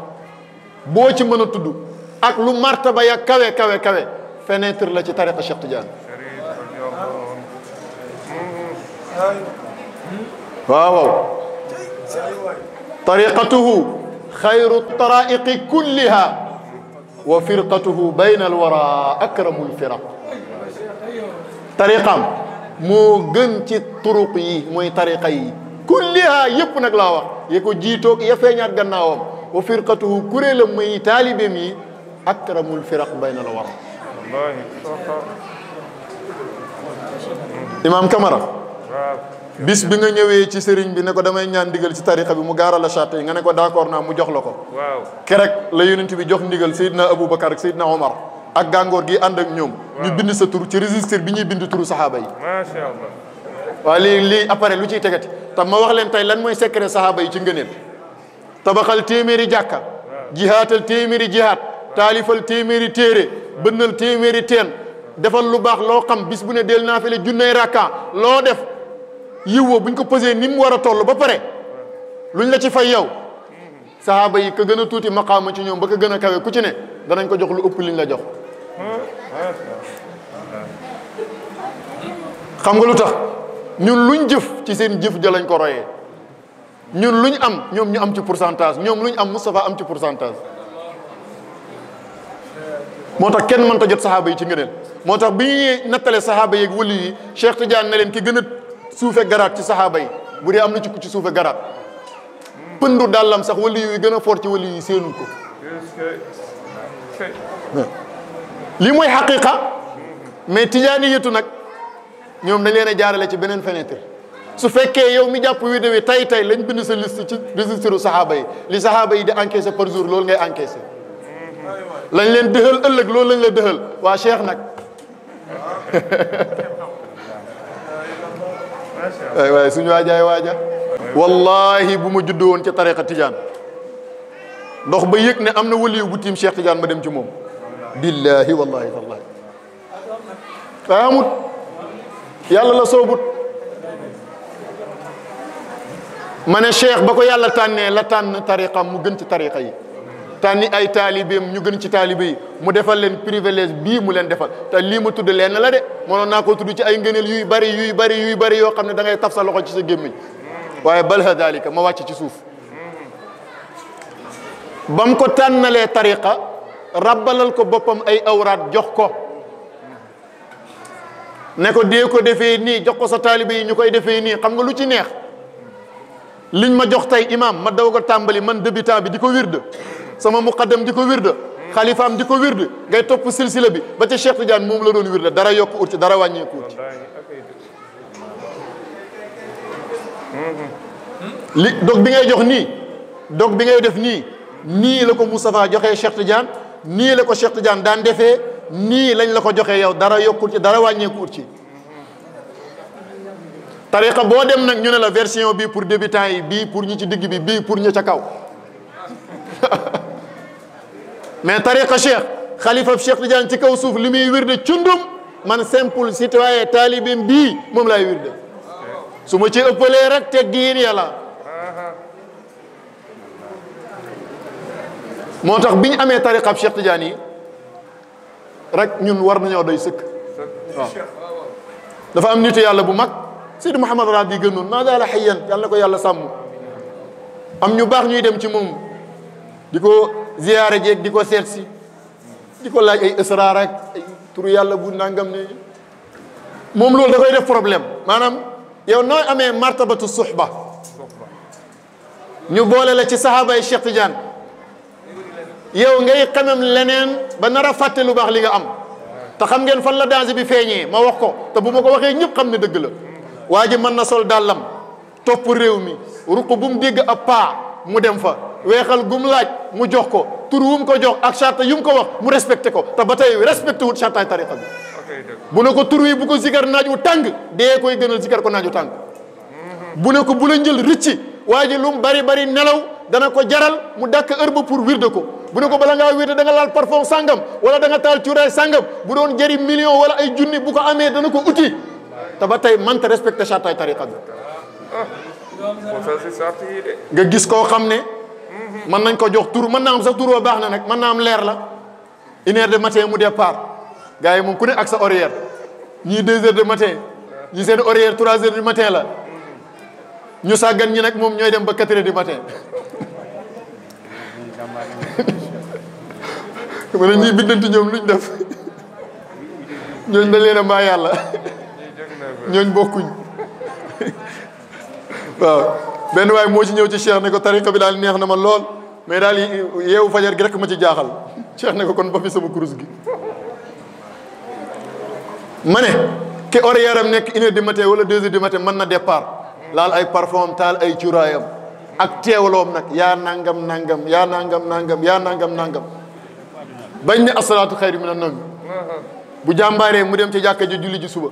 boo ci mën a tudd ak lu martaba ya kawe fenêtre la ci tariqa Cheikh Tidiane waaw tariqatuhu xayru taraiqi kulliha wa firqatuhu bayna alwara akramul firaq tariqam moo gën ci turuq yi mooy tariqa yi kulliha yëpp nag laa wax ye ko jiitoog ya feeñaat gannaawam wa firqatuhu kuréelam muy taalibeem yi akramul firaq bayna alwara Imam Camara bis bi nga ñëwee ci sëriñ bi ne ko damay ñaan ndigal ci tariqa bi mu gaaral la charte yi nga ne ko d'accord naa mu jox la ko kerek la yonent bi jox ndigal Seydina Aboubacar ak Seydina Omar ak gàngoor gi ànd ak ñoom ñu bind sa tur ci registre bi ñuy bind turu sahaaba yi macha allah waaw lii après lu ciy tegati te ma wax leen tey lan mooy secret sahaaba yi ci ngëneel tabaxal téeméeri jàkka jihaatal téeméeri jihaat taalifal téeméeri téere bënnal téeméeri teen defal lu baax loo xam bis bu ne del naafile junney rakka loo def yiwoo buñ ko posé ni mu war a toll ba pare luñ la ci fay yow sahaaba yi ka gën a tuuti maqaama ci ñoom ba ka gën a kawe ku ci ne danañ ko jox lu ëpp liñ la jox xam nga lu tax ñun luñ jëf ci seen jëf ja lañ ko royee ñun luñ am ñoom ñu am ci pourcentage ñoom luñ am Moustapha am ci pourcentage moo tax kenn mënta jot sahaaba yi ci ngëneel moo tax bi ñuy nattale sahaaba yeeg wali yi Cheikh Tidiane ne leen ki gën a suufe garaat ci sahaaba yi bu dee am na ci suufe garaat pëndu dàllam sax wali yi gën a fort ci wali yi seenul ko lii mooy xaqiqa mais Tidiane yetu nag ñoom dañ leen a jaarale ci beneen fenêtre su fekkee yow mi jàpp vidéo bi tay lañ bind sa liste ci registre sahaaba yi li sahaaba yi di encaissé par jour loolu ngay encaissé lañ leen dëxal ëllëg loolu lañ la dëxal waa Cheikh nag waaye suñu waajaay waaja wallahi bu ma judd woon ca tariqa Tidiane ndox ba yëg ne am na waliyu bu tiim Cheikh Tidiane ma dem ci moom billahi wallahi wallahi waaye amut yàlla la soobut ma ne Cheikh ba ko yàlla tànnee la tànn tariqam mu gën ci tariqa yi tànni ay taalibeem ñu gën ci taalibe yi mu defal leen privilège bii mu leen defal te lii ma tudd leen la de mënoon naa koo tudd ci ay ngëneel yuy bari yoo xam ne da ngay taf sa loxo ci sa gémmiñ waaye balha dalika ma wàcc ci suuf bam ko tànnalee tariqa rabbalal ko boppam ay awraat jox ko ne ko dee ko defee nii jox ko sa taalibe yi ñu koy defee nii xam nga lu ci neex liñ ma jox tey imam ma daw ko tàmbali man débutant bi di ko wird sama muqaddam di ko wird xalifaam di ko wird ngay topp silsila bi ba ca Cheikh Tidiane moom la doon wird dara yokk ut ci dara wàññeeku ut ci li dog bi ngay jox nii dog bi ngay def nii la ko Moustapha joxee Cheikh Tidiane nii la ko Cheikh Tidiane daan defee nii lañ la ko joxee yow dara yokkul ci dara wàññeeku ut ci tariqa boo dem nag ñu ne la version bii pour débutants yi bii pour ñi ci digg bi bii pour ñi ca kaw mais tariqa Cheikh xalifa Cheikh Tidiane ci kaw suuf li muy wirde cundum man simple citoyen talibim bii moom laay wirde su ma ci ëppalee rek teggiin yàlla moo tax bi ñu amee tariqa Cheikh Tidiane yi rek ñun war nañoo doy sëkk waaw dafa am nitu yàlla bu mag Seydi Mouhamad Rabi gënoon maa daala xayyan yàlla na ko yàlla sàmm am ñu baax ñuy dem ci moom di ko ziyaare jeeg di ko seet si di ko laaj ay asraar ak ay turu yàlla bu nangam ne moom loolu da koy def problème maanaam yow nooy amee martabatu suhba ñu boole la ci sahaaba yi Cheikh Tidiane yow ngay xamam leneen ba nar a fàtte lu baax li nga am te xam ngeen fan la danger bi feeñee ma wax ko te bu ma ko waxee ñëpp xam ne dëgg la waa ji mën na sol dàllam topp réew mi ruq bu mu dégg ab paa mu dem fa weexal gum laaj mu jox ko tur wu mu ko jox ak charte yu mu ko wax mu respecté ko te ba tey respecté wut chartaay tariqa bi bu ne ko tur wi bu ko zikar naaj wu tàng dee koy gënal zikar ko naaj wu tàng bu ne ko bu la njël rëcci waa ji lu mu bari bari nelaw dana ko jaral mu dàkk heure ba pour wirde ko bu ne ko bala ngaa wirde da nga laal parfum sangam wala da nga taal cuuraay sangam bu doon jëri million wala ay junni bu ko amee dana ko uti te ba tey mënta respecté chartaay tariqa bi nga gis koo xam ne mën nañ ko jox tur mën naa am sax tur wa baax na nag mën naa am leer la 1h de matin mu départ gars yi moom ku ne ak sa horaire ñii 2h de matin ñi seen horaire 3h du matin la ñu sàggan ñi nag moom ñooy dem ba 4h du matin ma ne ñuy biddanti ñoom luñ def ñooñ dañ leen a maa yàlla ñooñ bokkuñ waaw benn waay moo ci ñëw ci Cheikh ne ko tariqa bi daal neex na ma lool mais daal yeewu fajar gi rek ma ci jaaxal Cheikh ne ko kon ba fi sama kurus gi ma ne ke horaire am nekk 1h du matin wala 2h du matin mën na départ laal ay parfum taal ay cuuraayam ak teewloom nag yaa nangam nangam yaa nangam nangam yaa nangam nangam bañ ne asalaatu xayru mina nawm bu jàmbaaree mu dem ci jàkka ji julli ji suba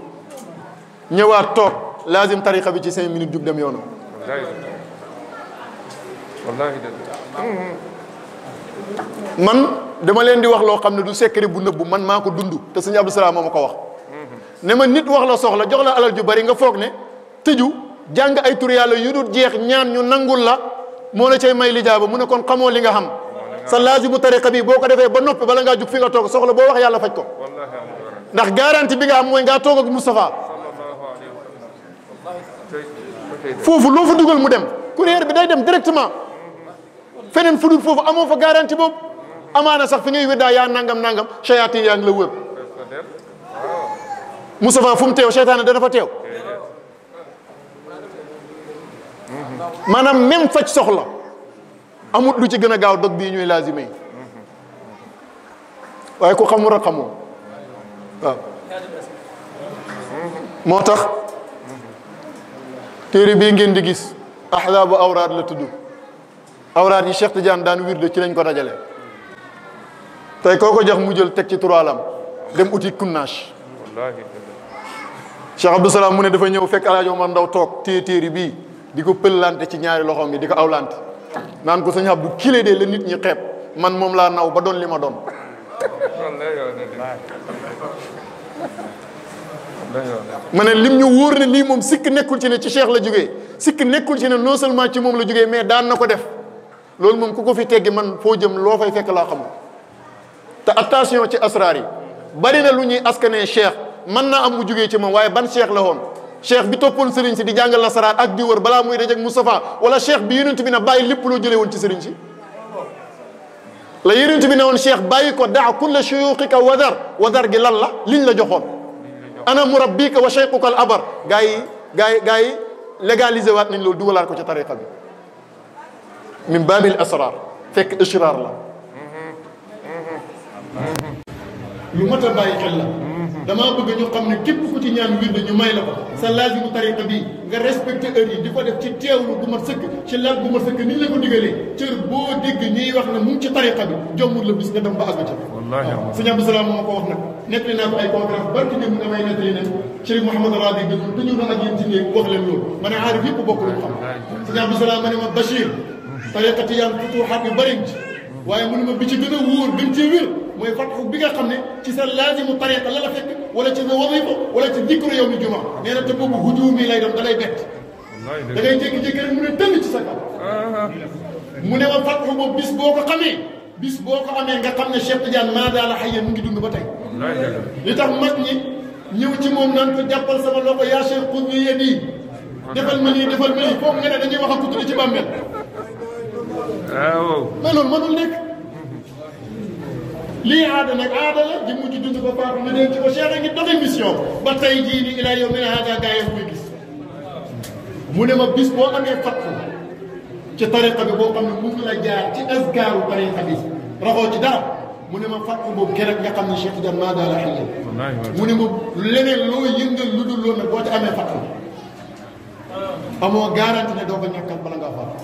ñëwaat toog lazim tariqa bi ci 5 minutes jug dem yoonam. man dama leen di wax loo xam ne du secret bu nëbbu man maa ko dund te sëñ Abdou Salaam moo ma ko wax ne ma nit wax la soxla jox la alal ju bari nga foog ne tëju jàng ay tur yàlla yu dul jeex ñaan ñu nangul la moo la cay may lijaaba mu ne kon xamoo li nga xam sa laazimu tariqa bi boo ko defee ba noppi bala ngaa jug fi nga toog soxla boo wax yàlla faj ko ndax garantie bi nga am mooy ngaa toog ak Moustapha foofu loo fa dugal mu dem courrier bi day dem directement feneen fu dul foofu amoo fa garantie boobu amaana sax fi ngay weddaa yaa nangam nangam shayatin yaa ngi la wër Moustapha fu mu teew seytaane dana fa teew maanaam même faj soxla amut lu ci gën a gaaw dog bii ñuy laazime yi waaye ku xamul rek xamoo waaw moo tax téere bii ngeen di gis ahzaabu awraad la tudd awraad yi Cheikh Tidiane daan wirde ci lañ ko dajale tey koo ko jox mu jël teg ci turaalam dem uti kunnaash Cheikh Abdou Salaam mu ne dafa ñëw fekk Alaaji Omar Ndaw toog téye téere bii di ko pëllante ci ñaari loxoom yi di ko awlante naan ko sëñ Abdou kile de la nit ñi xeeb man moom laa naw ba doon li ma doon ma ne lim ñu wóor ne lii moom sikk nekkul ci ne ci Cheikh la jógee sikk nekkul ci ne non seulement ci moom la jógee mais daan na ko def loolu moom ku ko fi teggi man foo jëm loo fay fekk laa xam te attention ci asraar yi bari na lu ñuy askanee Cheikh mën naa am mu jógee ci moom waaye ban Cheikh la woon Cheikh bi toppoon sëriñ si di jàngal nasaraan ak di wër balaa muy dajeek Moustapha wala Cheikh bi yonent bi na bàyyi lépp loo jëlee woon ci sëriñ si la yonent bi ne woon Cheikh bàyyi ko daa kulla shuyuuxika wadar gi lan la liñ la joxoon ana murabbika wa cheikhuka al abar gaa yi légalisé waat nañ loolu dugalaat ko ci tariqa bi min baabil asrar fekk ishrar la lu mat a bàyyi xel la damaa bëgg ñu xam ne képp ku ci ñaan wirde ñu may la ko sa laazimu tariqa bi nga respecté heure yi di ko def ci teewlu bu mat sëkk ci laaj bu mat sëkk ni ñu la ko digalee cër boo dégg ñuy wax ne mu ngi ci tariqa bi jombul la bis nga dem ba àgg ca sëñ Abdou Salaam moo ko wax nag nettali naa ko ay conférence barki dem nga may nettali ne Chérif Mouhamed Rabi bi dañu na ak yéen ci néeg wax leen loolu ma ne aarif yëpp bokk luñ xam sëñ Abdou Salaam ma ne ma Bachir tariqa tijaan futuuxaat yu bëriñ ci waaye mu ne ma bi ci gën a wóor gën cee wér mooy fatxu bi nga xam ne ci sa laazimu tariqa la la fekk wala ci sa wadifa wala ci dikru yow mi juma nee na te boobu hujuumi lay doon da lay bett da ngay jékki-jékki rek mu ne tëll ci sa kaw mu ne ma fatxu boobu bis boo ko xamee bis boo ko amee nga xam ne Cheikh Tidiane maa daala xayya mu ngi dund ba tey li tax mag ñi ñëw ci moom naan ko jàppal sama loxo yaa Cheikh xud bi yadi defal ma nii defal ma nii foog nga ne dañuy wax ak ku tudd ci bàmmeel mais loolu mënul nekk lii aada nag aada la di mujj dund ba faatu na den ci ko Cheikh a ngi doxe mission ba tey jii nii ilaa yow mi ne haada gaa yi koy gis mu ne ma bis boo amee fattu ci tariqa bi boo xam ne mu ngi la jaar ci asgaaru tariqa bi raxoo ci dara mu ne ma fattu boobu keroog nga xam ne Cheikh Tidiane maa daala xëy mu ne ma leneen loo yëngal lu dul loolu nag boo ci amee fattu amoo garanti ne doo ko ñàkkal bala ngaa faatu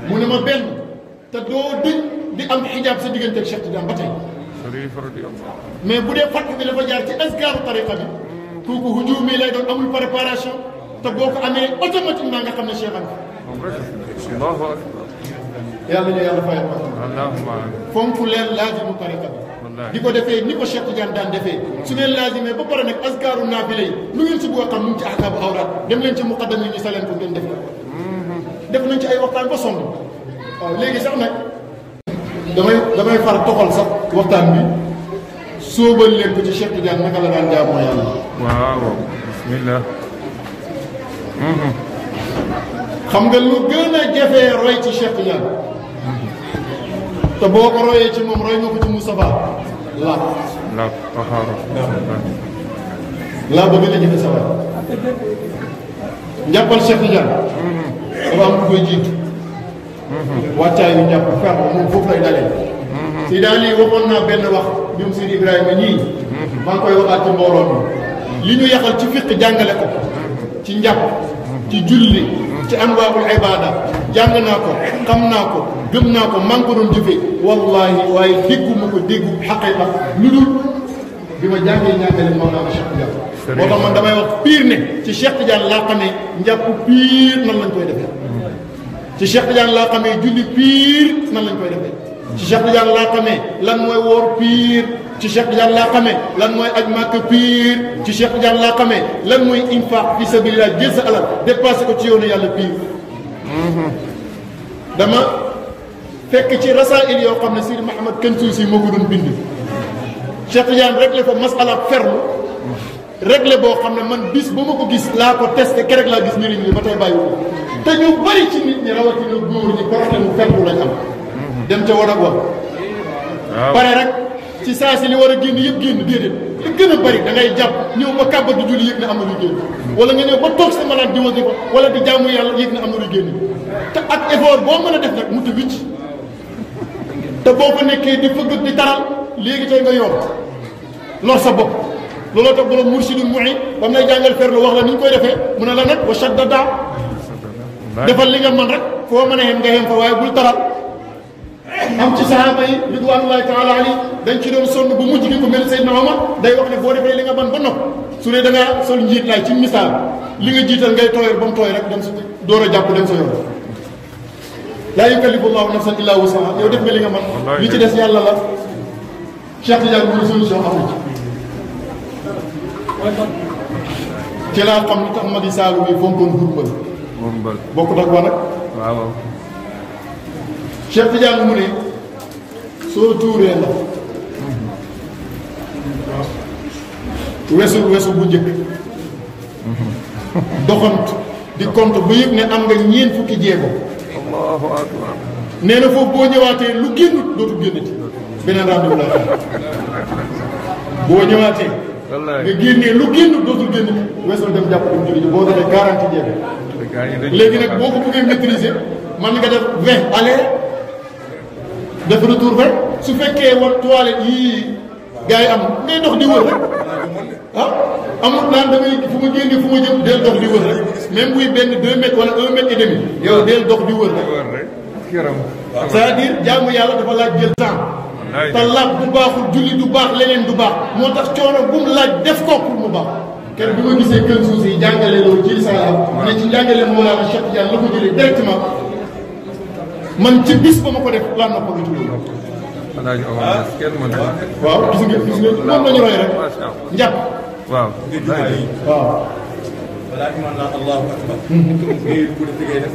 mu ne ma benn te doo dëñ di am xijaab sa diggante ak Cheikh Tidiane ba tey mais bu dee fattu bi dafa jaar ci asgaaru tariqa bi kooku hujumi lay doon amul préparation te boo ko amee automatiquement nga xam ne Cheikh am yàlla ñu yàlla fayal fonk leen laazimu tariqa bi di ko defee ni ko Cheikh Tidiane daan defee su ngeen laazimee ba pare nag askaaru naafila yi lu ngeen si bëgg a xam mu ngi ci ahkaabu awraat dem leen ci muqaddam yi ñu saleen ko ngeen def ko def nañ ci ay waxtaan ba sonn waaw léegi sax nag damay far toxal sax waxtaan bi sóobal leen ko ci Cheikh Tidiane naka la daan jaamoo yàlla waaw bismillah xam nga lu gën a jafee roy ci Cheikh Tidiane te boo ko royee ci moom roy nga ko ci Moustapha laa ba gën a jafe sa waay njàppal Cheikh Tidiane dafa am lu koy jiitu wàccaay yu njàpp fer moom foofu lay dalee si daal yi waxoon naa benn wax ñoom Seydi Ibrahima ñii maa ngi koy waxaat ci mbooloo mi li ñu yaxal ci fiq jàngale ko ci njàpp ci julli ci anwaarul ibada jàng naa ko xam naa ko gëm naa ko maa ngi ko doon jëfee wallahi waaye dégguma ko déggu xaqiqa lu dul bi ma jàngee ñàngale Mawlana Cheikh Tidiane moo tax man damay wax pire ne ci Cheikh Tidiane laa xamee njàpp pire nan lañ koy defee ci Cheikh Tidiane laa xamee julli pire nan lañ koy defee ci Cheikh Tidiane laa xamee lan mooy woor pire ci Cheikh Tidiane laa xamee lan mooy aj màkk pire ci Cheikh Tidiane laa xamee lan mooy infaq fi sabilillah jël sa alal dépassé ko ci yoonu yàlla pire dama fekk ci rasail yoo xam ne Sidi Mahamad Kansuusi moo ko doon bind Cheikh Tidiane réglé fa masala ferme réglé boo xam ne man bis ba ma ko gis laa ko testé kerek laa gis njëriñ li ba tey bàyyi ko te ñu bëri ci nit ñi rawatina góor ñi problème mu ferme lañ am dem ca war ak wax pare rek ci saa si li war a génn yëpp génn déedéet li gën a bëri da ngay jàpp ñëw ba kàbba di julli yëg ne am na luy génn wala nga ñëw ba toog sa malaat di wasi ko wala di jaamu yàlla yëg ne am na luy génn te ak effort boo mën a def nag mu ta wicc te boo ko nekkee di fëgg di taral léegi tey nga yor lor sa bopp looloo tax borom mursidul mu'in ba mu lay jàngal ferlu wax la ni ñu koy defee mu ne la nag wa shaddada defal li nga mën rek foo mën a yem nga yem fa waaye bul taral am ci sahaaba yi ridwanullahi taala ali dañ ci doon sonn bu mujj gi ko mel Seydina Omar day wax ne boo defee li nga mën ba nopp su dee da ngaa sol njiit laay ci misaal li nga jiital ngay tooyal ba mu tooy rek dem sa door a jàpp dem sa yoon laa yukallifu llahu nafsan illa wusaha yow def nga li nga mën li ci des yàlla la Cheikh Tidiane mu solution amu ci laa xam li tax ma di saalu bi fonkoon hurmbal bokkut ak wa nag waaw Cheikh Tidiane mu ne soo tuuree ndox wesu bu njëkk doxant di compte ba yëg ne am nga ñeent fukki jéego allahu akbar nee na foofu boo ñëwaatee lu génnut dootu génnati beneen rendez-vous la boo ñëwaatee nga génnee lu génnut dootul génnati wesul dem jàpp dem julli ji boo defee 40 jéego léegi nag boo ko bëggee maîtriser man nga def 20 aller def retour rek su fekkee war toilette yii gars yi am ngay dox di wër rek ah amul naan damay fu ma génnee fu ma jëm del dox di wër rek même buy benn 2 mètres wala 1 mètre et demi yow del dox di wër rek c'est-à-dire jaamu yàlla dafa laaj jël temps te laaj bu baaxul julli du baax leneen du baax moo tax coono bu mu laaj def ko pour mu baax kenn bi ma gisee kën suuf si jàngale loolu ci lislaam ne ci jàngale Mawlana Cheikh Tidiane la ko jëlee directement man ci bis ba ma ko def laa noppalu ci loolu waaw gis nga moom la ñu roy rek njàpp waaw waaw balaa iman naa allahu akbar bu def li ngay def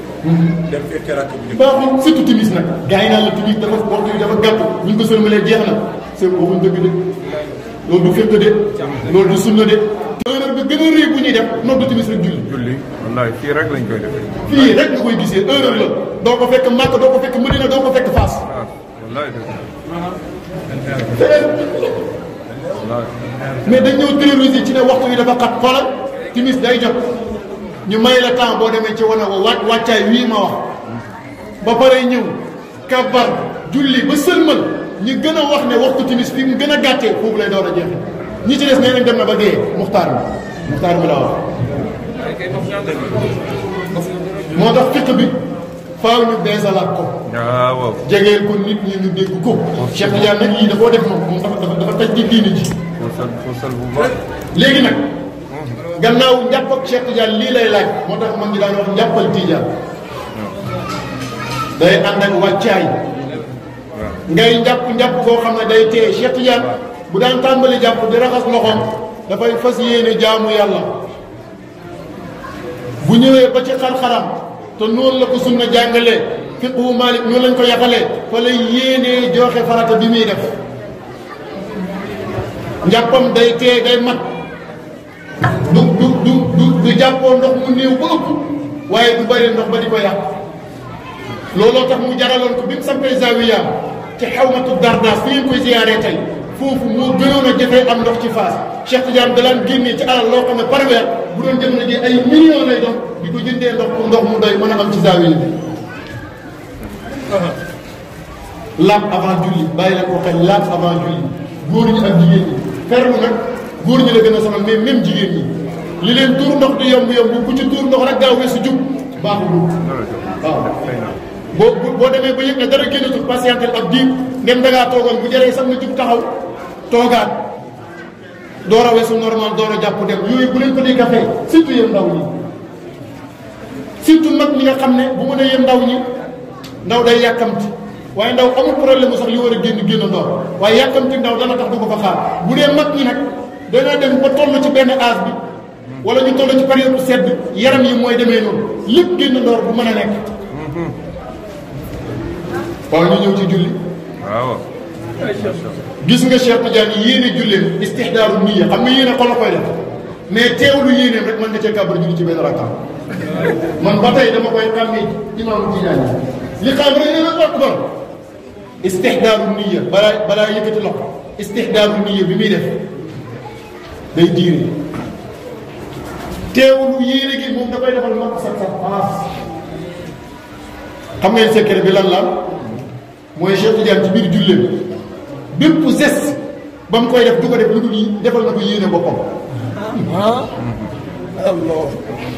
dem fekk rakk bi baaxul surtout timis nag gars yi naan la timis dafa waxtu bi dafa gàtt bu ñu ko sëlmalee jeex na seen waxuñ dëgg de loolu du fekk de loolu du sunna de erreur bi gën a rëy bu ñuy def noonu du timis rek julli wallaay fii rek lañ koy defee fii rek nga koy gisee erreur la doo ko fekk Makka doo ko fekk Medina doo ko fekk Fass wallaay mais dañ ñëw terroriser ci ne waxtu yi dafa xat xoolal timis day jot ñu may la temps boo demee ci wana wa wàccaay wii ma wax ba pare ñëw kabar julli ba sëlmal ñu gën a wax ne waxtu timis fi mu gën a gàttee foofu lay door a jeexe ñi ci des nee nañ dem na ba dee muxtaar mi laa wax moo tax fiq bi faaw ñu beesalaat ko waaw jegeel ko nit ñi ñu dégg ko Cheikh Tidiane nag yii dafoo def moom dafa taj di diini ji léegi nag gannaaw njàpp ak Cheikh Tidiane lii lay laaj moo tax man ñi daan wax njàppal Tidiane day ànd ak wàccaay ngay njàpp koo xam ne day téye Cheikh Tidiane bu daan tàmbali jàpp di raxas loxoom dafay fas yéene jaamu yàlla bu ñëwee ba ci xar-xaram te noonu la ko sunna jàngalee fiqhu Malik noonu lañ ko yaxalee fa lay yéenee joxe farata bi muy def njàppam day téye day mat du jàppoo ndox mu néew ba ëpp waaye du bëri ndox ba di ko yàq looloo tax mu jaraloon ko bi mu sampee zawiyaam ci xawmatu dardaas fi ngeen koy ziyaaree tey foofu moo gënoon a jafee am ndox ci Fass Cheikh Tidiane da daan génnee ci alal loo xam ne par weer bu doon jëm na ji ay millions lay doon di ko jëndee ndox pour ndox mu doy mën a am ci zawiya bi laab avant julli bàyyi la ko xel laab avant julli góor ñi ak jigéen ñi ferlu nag góor ñi la gën a sonal mais même jigéen ñi li leen tuur ndox du yomb yomb ku ci tuur ndox rek gaaw weesu jub baaxul. waaw boo demee ba yëg ne dara génnatul patientel ak diib ngeen dangaa toogoon bu jëree sax nga jub taxaw toogaat door a weesu normal door a jàpp dem yooyu bu leen ko di café surtout yéen ndaw ñi surtout nag ñi nga xam ne bu mu ne yéen ndaw ñi ndaw day yàkkamti waaye ndaw amul problème mu sax li war a génn ndoor waaye yàkkamti ndaw dana tax du ko fa xaar bu dee mag ñi nag dana dem ba toll ci benn âge bi wala ñu toll ci période sedd yaram yi mooy demee noonu lépp génn ndoor bu mën a nekk. waaw ñu ñëw ci julli. waaw. gis nga Cheikh Tidiane yéene julleem istihdaaru niyya xam nga yéene xol la koy def mais teewlu yéeneem rek mën nga cee kàbbar julli ci benn rakka man ba tey dama koy xàmmee imaamu Tidiane li xam rek ne la akbar istihdaaru niyya balaa yëkkati loxo istihdaaru niyya bi muy def day diire teewlu yéene gi moom da koy defal mak sa paas xam ngeen secret bi lan la mooy Cheikh Tidiane ci biir julleem bépp geste ba mu koy def du ko def lu dul yi defal na ko yéene boppam. Allah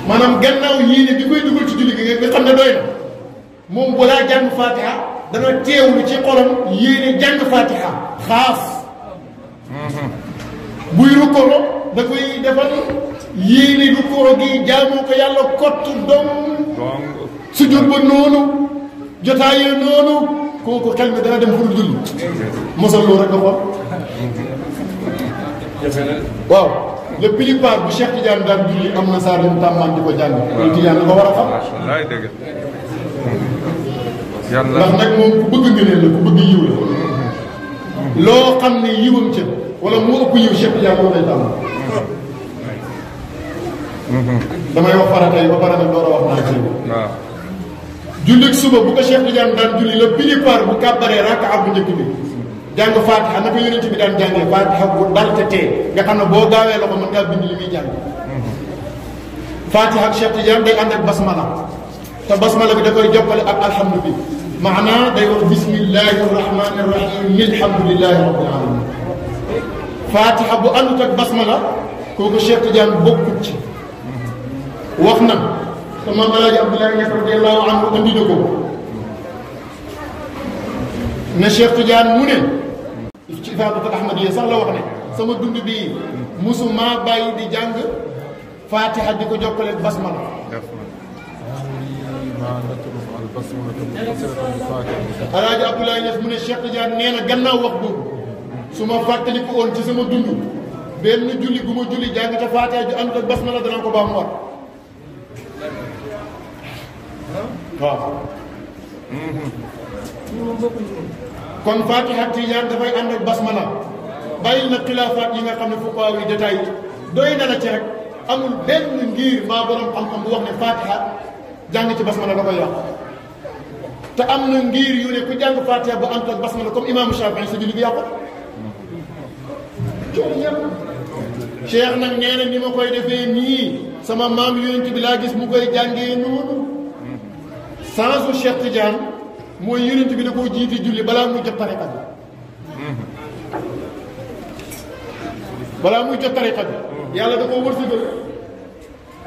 maanaam gannaaw yéene bi koy dugal ci julli gi nga xam ne doy na moom balaa jàng Fatiha dana teewlu ci xolam yéene jàng Fatiha xaas. buy rukkoo da koy defal yéene rukkoo gi jaamoo ko yàlla kott dong. sujjóot ba noonu jotaayee noonu. kooku xel mi dana dem fu dul julli mosal loo rek nga xool. waaw le plupart bu Cheikh Tidiane daan julli am na saar lim tàmmaan di ko jàng. waaw Tidiane la ko war a xam. wallaay dëgg yàlla ndax nag moom ku bëgg ngëneel la ku bëgg yiw la. loo xam ne yiwam ca wala moo ëpp yiw Cheikh Tidiane moo koy tàmm. damay wax farata yi ba pare nag door a wax naa ci. waaw. jullit suba bu ko Cheikh Tidiane daan julli la plupart bu kàbbaree rakaat bu njëkk bi jàng Fatiha naka yonent bi daan jàngee Fatiha bu dal te tee nga xam ne boo gaawee la ko mën ngaa bind li muy jàng. Fatiha ak Cheikh Tidiane day ànd ak basmala te basmala bi da koy jokkale ak alhamdu bi maanaa day wax bismillahi rahmani rahim alhamdulillahi rabbil alamin. Fatiha bu àndut ak basmala kooku Cheikh Tidiane bokkut ci wax na. te maam Alaaji Abdoulaye Niass radiyallahu anhu andi na ko ne Cheikh Tidiane mu ne ci Ifaadatul Ahmadiyya sax la wax ne sama dund bii musuma bàyyi di jàng Fatiha di ko jokkale basmala. Alaaji Abdoulaye Niass mu ne Cheikh Tidiane nee na gannaaw wax boobu su ma fàttaliku woon ci sama dund benn julli bu ma julli jàng te Fatiha ju ànd ak basmala dana ko baax mu war. waaw. kon Fatiha Tidiane dafay ànd ak basmala bàyyil na xilaafaat yi nga xam ne fuqahaa yi détail doy na la ci rek amul benn ngir maa borom xam-xam bu wax ne Fatiha jàng ci basmala da koy yàq te am na ngir yu ne ku jàng Fatiha bu ànd ak basmala comme imaamu Shaafi'i sa julli gi yàqu. Cheikh nag nee na ni ma koy defee nii sama maam yonent bi laa gis mu koy jàngee noonu. sansu Cheikh Tidiane mooy yonent bi da koo jiite julli balaa muy jot tariqa bi balaa muy jot tariqa bi yàlla da koo wërsëgal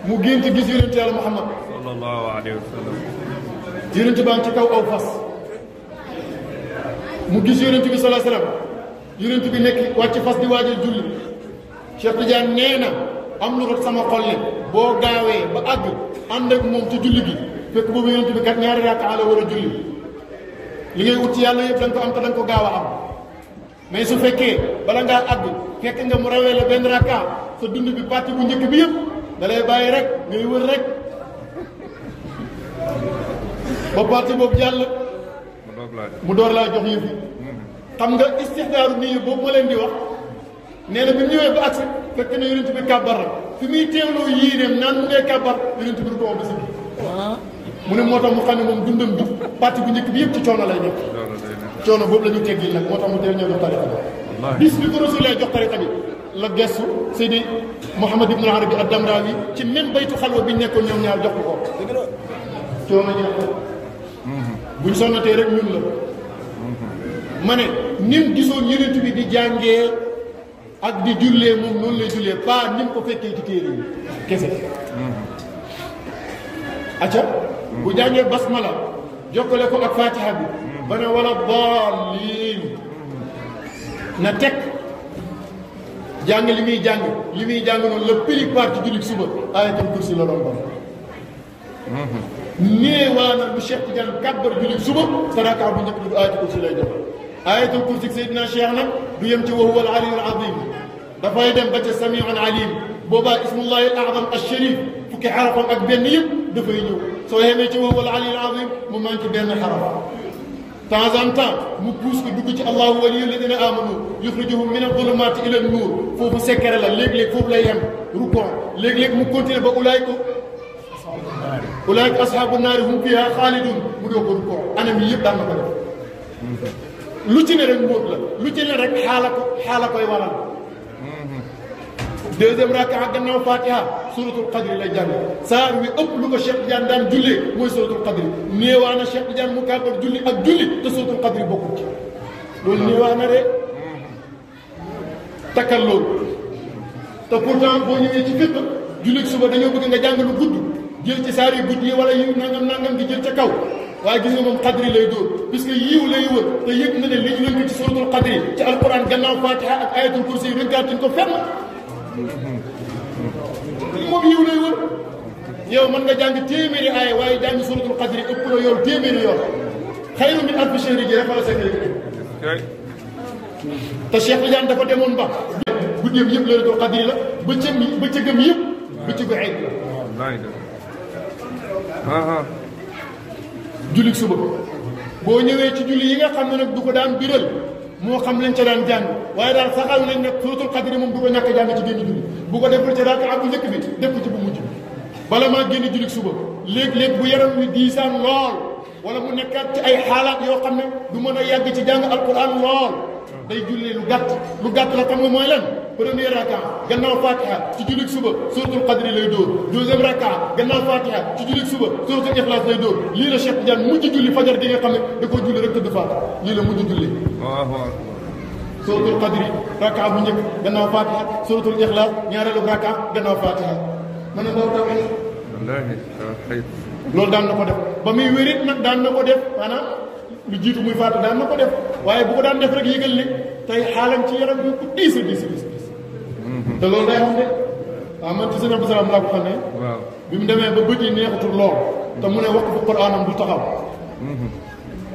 mu gént gis yonent yàlla Muhammad sallallahu alayhi wa sallam. yonent baa ngi ci kaw aw fas mu gis yonent bi sallallahu alayhi wa sallam yonent bi nekk wàcc fas di waajal julli Cheikh Tidiane nee na am lu rot sama xol ne boo gaawee ba àgg ànd ak moom ci julli gi fekk boobu yonent bi kat ñaari rakka la war a julli li ngay ut ci yàlla yëpp da nga ko am te da nga ko gaaw a am mais su fekkee bala ngaa àgg fekk nga mu rawee la benn rakka sa dund bi parti bu njëkk bi yëpp da lay bàyyi rek ngay wër rek ba parti boobu jàll mu door laa jox yëf yi xam nga istixdaaru nii boobu ma leen di wax nee na bi mu ñëwee ba agsi fekk na yonent bi kàbbar rek fi muy teewloo yéeneem naan mu ngay kàbbar yonent bi du ko wax bisi mu ne moo tax mu xam ne moom dundam bi parti bu njëkk bi yëpp ci coono lay nekk coono boobu la ñu teggil nag moo tax mu teel ñoo jox tariqa bi bis bi ko Rasul jox tariqa bi la gestu Seydi Mouhamad Ibn Arabi ad-Damrawi ci même baytu xalwa bi nekkoon ñoom ñaar jox ko coono ñaar buñ sonnatee rek ñun la ma ne nim gisoon yonent bi di jàngee ak di jullee moom noonu lay jullee pas ni mu ko fekkee ci téere yi kese. acca bu jàngee basmala jokkale ko ak fatiha bi ba ne wala daalliin na teg jàng li muy jàng noonu la plupart ci jullit suba ayatul kursi la doon bon néewaana bu Cheikh Tidiane kàbbar jullit suba saraka bu njëkk bi ayatul kursi lay def ayatul kursi Seydina Cheikh nag du yem ci wa huwa al aliyyul azim dafay dem ba ca samiun alim boobaa ismullahi al azam al sharif fukki xarafam ak benn yëpp dafay ñëw soo yemee ci wa huwa al aliyyul azim mu manqué benn xaraf temps en temps mu puus ko dugg ci allahu waliyyu alladina amanu yuxrijuhum min adulumati ila nuur foofu sekkere la léeg-léeg foofu lay yem rukon léeg-léeg mu continuer ba ulaayka ashabu naari hum fiha xaalidun mu doo ko rukon anam yi yëpp daan na ko def lu ci ne rek mbóot la lu ci ne rek xaala koy waral deuxième raka gannaaw fatiha suratul qadri lay jàng saar wi ëpp lu ko Cheikh Tidiane daan jullee mooy suratul qadri néewaana Cheikh Tidiane mu kàbbar julli ak julli te suratul qadri bokkul ci loolu néewaana de takkal loolu te pourtant boo ñëwee ci fiq julli suba dañoo bëgg nga jàng lu gudd jël ci saar yu gudd yi wala yu nangam di jël ca kaw waaye gis nga moom qadri lay dóor puisque yiw lay wër te yëg na ne li ñu leen ko ci suratul qadri ci alquran gannaaw fatiha ak ayatul kursi yi rënkaatuñ ko fenn moom yiw lay wër yow mën nga jàng téeméeri aaya waaye jàng suratul qadri ëpp la yoon téeméeri yoon xayru min alfi shahri ji rek wala sekk te Cheikh Tidiane dafa demoon ba guddeem yëpp laylatul qadri la bëccëgam yëpp bëccëgu eid la julli suba boo ñëwee ci julli yi nga xam ne nag du ko daan biral moo xam lañ ca daan jàng waaye daal saxal nañ ne suratul qadri moom du ko ñàkk jàng ci génn julli bu ko deful ci raka bu njëkk bi def ko ci bu mujj bala maa génn julli suba léeg-léeg bu yaram wi diisaan lool wala mu nekkaat ci ay xaalaat yoo xam ne du mën a yàgg ci jàng alquran lool day julli lu gàtt la xam nga mooy lan premier raka gannaaw fatiha ci julli suba suratul qadri lay dóor deuxième raka gannaaw fatiha ci julli suba suratul ikhlas lay dóor lii la Cheikh Tidiane mujj julli fajar gi nga xam ne da koo julli rek tëdd faat lii la mujj julli suratul qadri raka bu njëkk gannaaw fatiha suratul ikhlas ñaareelu raka gannaaw fatiha mën na ndaw tawxid loolu daan na ko def ba muy wérit nag daan na ko def maanaam lu jiitu muy faatu daan na ko def waaye bu ko daan def rek yëgal ne tey xaalam ci yaram bi ku diis te loolu day xam ne waaw man ci sëñ Abdou Salam laa ko xam ne bi mu demee ba bët yi neexatul lool te mu ne waxtu Quraanam du taxaw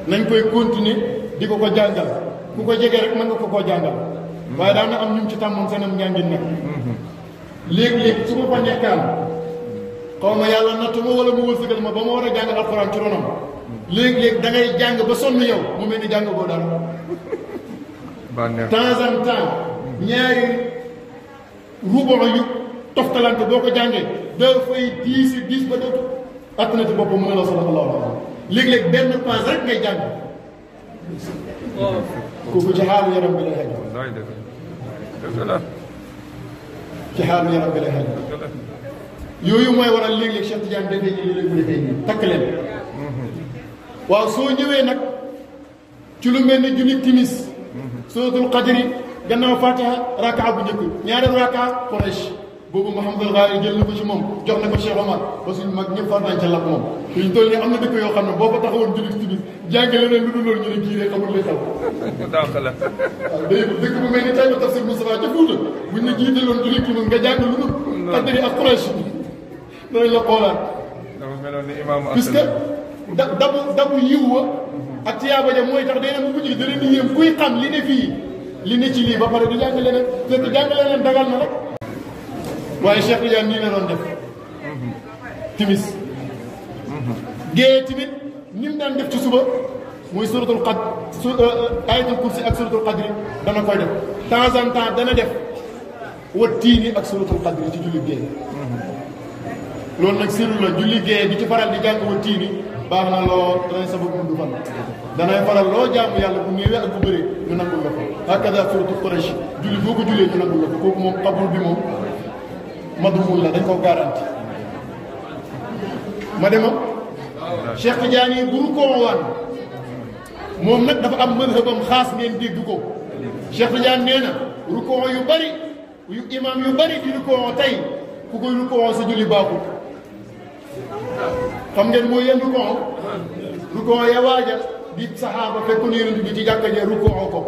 nañ koy continuer di ko jàngal ku ko jege rek mën nga ko koo jàngal waaye daan na am ñu ci tàmmoon seenam njàngin nekk léegi-léegi su ma fa nekkaan xaw ma yàlla nattu ma wala mu wërsëgal ma ba ma war a jàng alxuraan ci ronam léegi-léegi da ngay jàng ba sonn yow mu mel ni jàng boo dara temps en temps ñaari ruubon yu toftalante boo ko jàngee dafay diis ba dootu att na ci boppam mu ne la sallallahu alayhi wa sallam léegi-léegi benn page rek ngay jàng kooku ci xaalu yaram bi lay xaj ci xaalu yaram bi lay xaj yooyu mooy waral léeg-léeg Cheikh Tidiane dafay ñu léeg-léeg mu defee nii takk leen waaw soo ñëwee nag ci lu mel ne julli timis suratul qadri gannaaw fatiha raka bu njëkk ñaareelu raka Quraysh boobu Mouhamadul Ghali jël na ko ci moom jox na ko Cheikh Omar ba suñu mag ñëpp far nañ ca lakk moom suñ toll nii am na dëkk yoo xam ne boo ko taxawoon julli timis jàngale leen lu dul loolu ñu ne kii rek xamul lay xew waaw day dëkk bu mel ni tay ba tafsir Moustapha ca Fuuta buñ ne jiitaloon julli timis nga jàng lu dul qadri ak Quraysh danañ la xoolaat puisque dabu yiw wa ak tiyaaba ja mooy tax day am bu mujj da leen di yéem kuy xam li ne fii li ne ci lii ba pare du jàng leneen fekk jàng leneen dagal na rek waaye Cheikh Tidiane nii la doon def timis géeye timit ni mu daan def ci suba muy suratul ayatul kursi ak suratul qadri dana koy def temps en temps dana def wa tiini ak suratul qadri ci julli géeye loolu nag sirru la julli géeye di ci faral di jàng wa tiini baax na lool danay sabab mundu fan danay faral loo jaamu yàlla bu néewee ak bu bëree ñu nangul la ko hakada suratul Quraysh julli boo ko jullee ñu nangul la ko kooku moom xabul bi moom madumul la dañ ko garanti ma dema Cheikh Tidiane yi buru koo waan moom nag dafa am madhabam xaas ngeen dégg ko Cheikh Tidiane nee na rukoo yu bari yu imam yu bari di rukoo tey ku koy rukoo sa julli baaxul xam ngeen mooy yéen rukoo ya waaja di saxaaba fekkoon yonent bi ci jàkka ja rukoo ko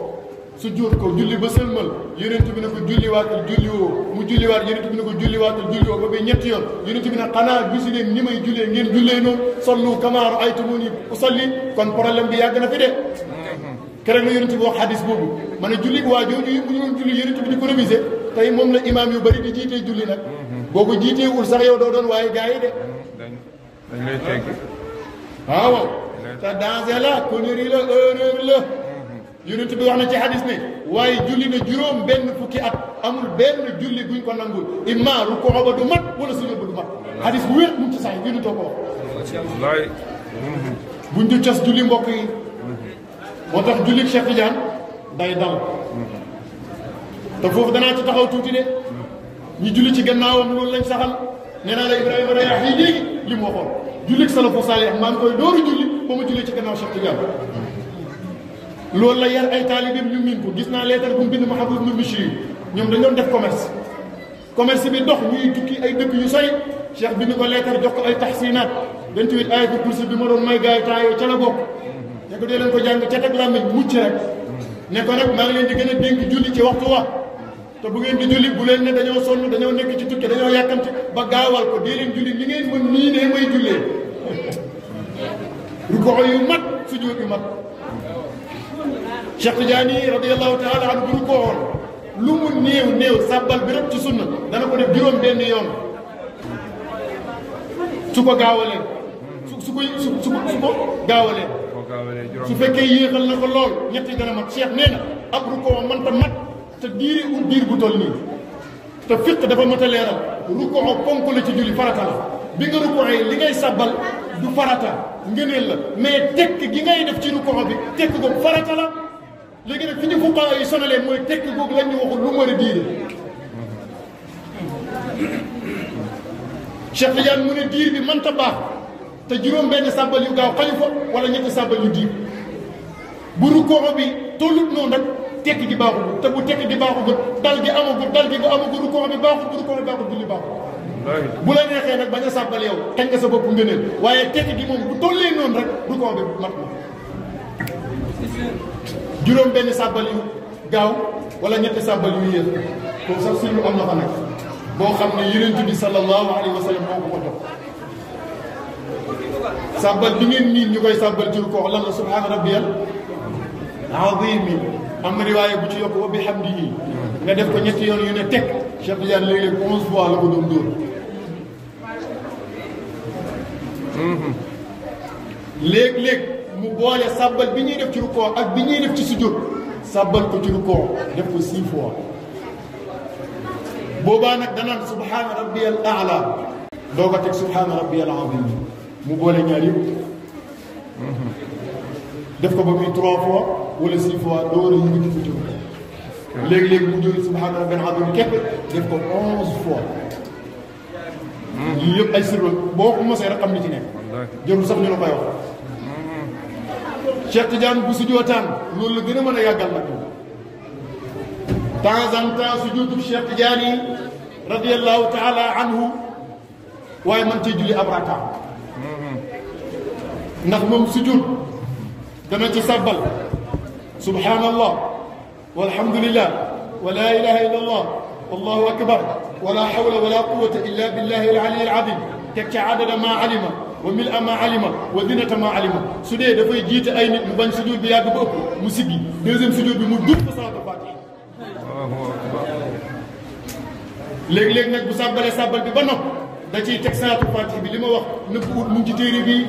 su jóot ko julli ba sëlmal yonent bi ne ko julliwaatal julli woo mu julliwaat yonent bi ne ko julliwaatal julli woo ba bay ñetti yoon yonent bi ne xanaa gisu leen ni may jullee ngeen jullee noonu sallu kamaa ra'aytumuuni usalli kon problème bi yàgg na fi de keroog la yonent bi wax hadis boobu ma ne julli waa jooju bu ñu doon julli yonent bi di ko réviser tey moom la imaam yu bari di jiitee julli nag boo ko jiiteewul sax yow doo doon waaye gars yi de dañ lay teggi waaw te danger la connerie la erreur la yonent bi wax na ci hadis ne waaye julli na juróom benn fukki at amul benn julli buñ ko nangul imma rukoo ba du mat wala sujud ba du mat hadis bu wér mu ci sax yonentoo ko wax wallaay buñ di cas julli mbokk yi moo tax julli Cheikh Tidiane day dal te foofu danaa ci taxaw tuuti de ñi julli ci gannaawam loolu lañ saxal nee naa la Ibrahima Rayax yi léegi li mu waxoon julli salafu saalih maa ngi koy dooru julli ba ma jullee ci gannaaw Cheikh Tidiane loolu la yar ay taalibeem ñu miin ko gis naa leetar bu mu bind Mahamad ibn Bachir ñoom dañu doon def commerce bi dox ñuy tukki ay dëkk yu sori Cheikh bind ko leetar jox ko ay taxsinaat 28 ayatul kursi bi ma doon may gaay taayoo ca la bokk ne ko dee leen ko jàng ca teg làmmiñ mucc rek ne ko nag maa ngi leen di gën a dénk julli ci waxtu wa te bu ngeen di julli bu leen ne dañoo sonn dañoo nekk ci tukki dañoo yàkkamti ba gaawal ko dee leen julli li ngeen mën nii ne may jullee rukoo yu mat sujjóot yu mat Cheikh Tidiane radiyallahu taala anhu bu rukoo woon lu mu néew sàbbal bi rek ci sunna dana ko def juróom benn yoon su ko gaawalee su ko gaawalee su fekkee yéexal na ko lool ñetti dana mat Cheikh nee na ab rukoo mënta mat te diir bu toll nii te fiq dafa mat a leeral rukoo ponk la ci julli farata la bi nga rukoo li ngay sàbbal du farata ngëneel la mais tekk gi ngay def ci rukoo bi tekk googu farata la léegi nag fi ñu fuqaa yi sonalee mooy tekk googu lañ ñu waxul lu mu war a diire Cheikh Tidiane mu ne diir bi mënta baax te juróom benn sàbbal yu gaaw xañu fa wala ñetti sàbbal yu diir bu rukoo bi tollut noonu rek tekk gi baaxul te bu tekk gi baaxul dal gi amagul rukoo bi baaxul bu rukoo bi baaxul julli baaxul bu la neexee nag bañ a sàbbal yow kañ nga sa bopp ngëneel waaye tekk gi moom bu tollee noonu rek rukoo bi mat na juróom benn sàbbal yu gaaw wala ñetti sàbbal yu yéex kooku sax suñu am na fa nag boo xam ne yonent bi sallallahu alayhi wa sallam moo ko jox sàbbal bi ngeen niin ñu koy sàbbal ci rukoo lan la subhaana rabbiyal azim am na riwaaye bu ci yokk wa bihamdihi nga def ko ñetti yoon yu ne teg Cheikh Tidiane léeg-léeg 11 fois la ko doon dóor léeg-léeg mu boole sàbbal bi ñuy def ci rukoo ak bi ñuy def ci sujjóot sàbbal ko ci rukoo def ko 6 fois boobaa nag danaan subhaana rabbiyal aala doo ko teg subhaana rabbiyal azim mu boole ñaar yëpp def ko ba muy 3 fois wala 6 fois door a yëngati ko ci léegi-léegi mu jóge subhaana rabbiyal azim képp def ko 11 fois yii yëpp ay sirru boo ko mosee rek xam li ci nekk jarul sax ñu la koy wax Cheikh Tidiane bu sujootaan loolu la gën a mën a yàggal nag temps en temps sujootu Cheikh Tidiane radiyallahu taala anhu waaye man cee julli ab raka ndax moom sujoot dana ci sabbal subhanallah walhamdulillah wa la ilaha illa allah wallahu akbar wala hawla wala quwwata illa billahi al-ali al-azim teg ca adada ma alima wa mil'a ma alima wa dinata ma alima su dee dafay jiite ay nit mu bañ sujud bi yàgg ba ëpp mu siggi deuxième sujud bi mu dut fa salaatu fatiha léegi-léegi nag bu sàbbalee sàbbal bi ba nopp da ciy teg salaatu fatiha bi li ma wax nëpp ut mu ngi ci téere bii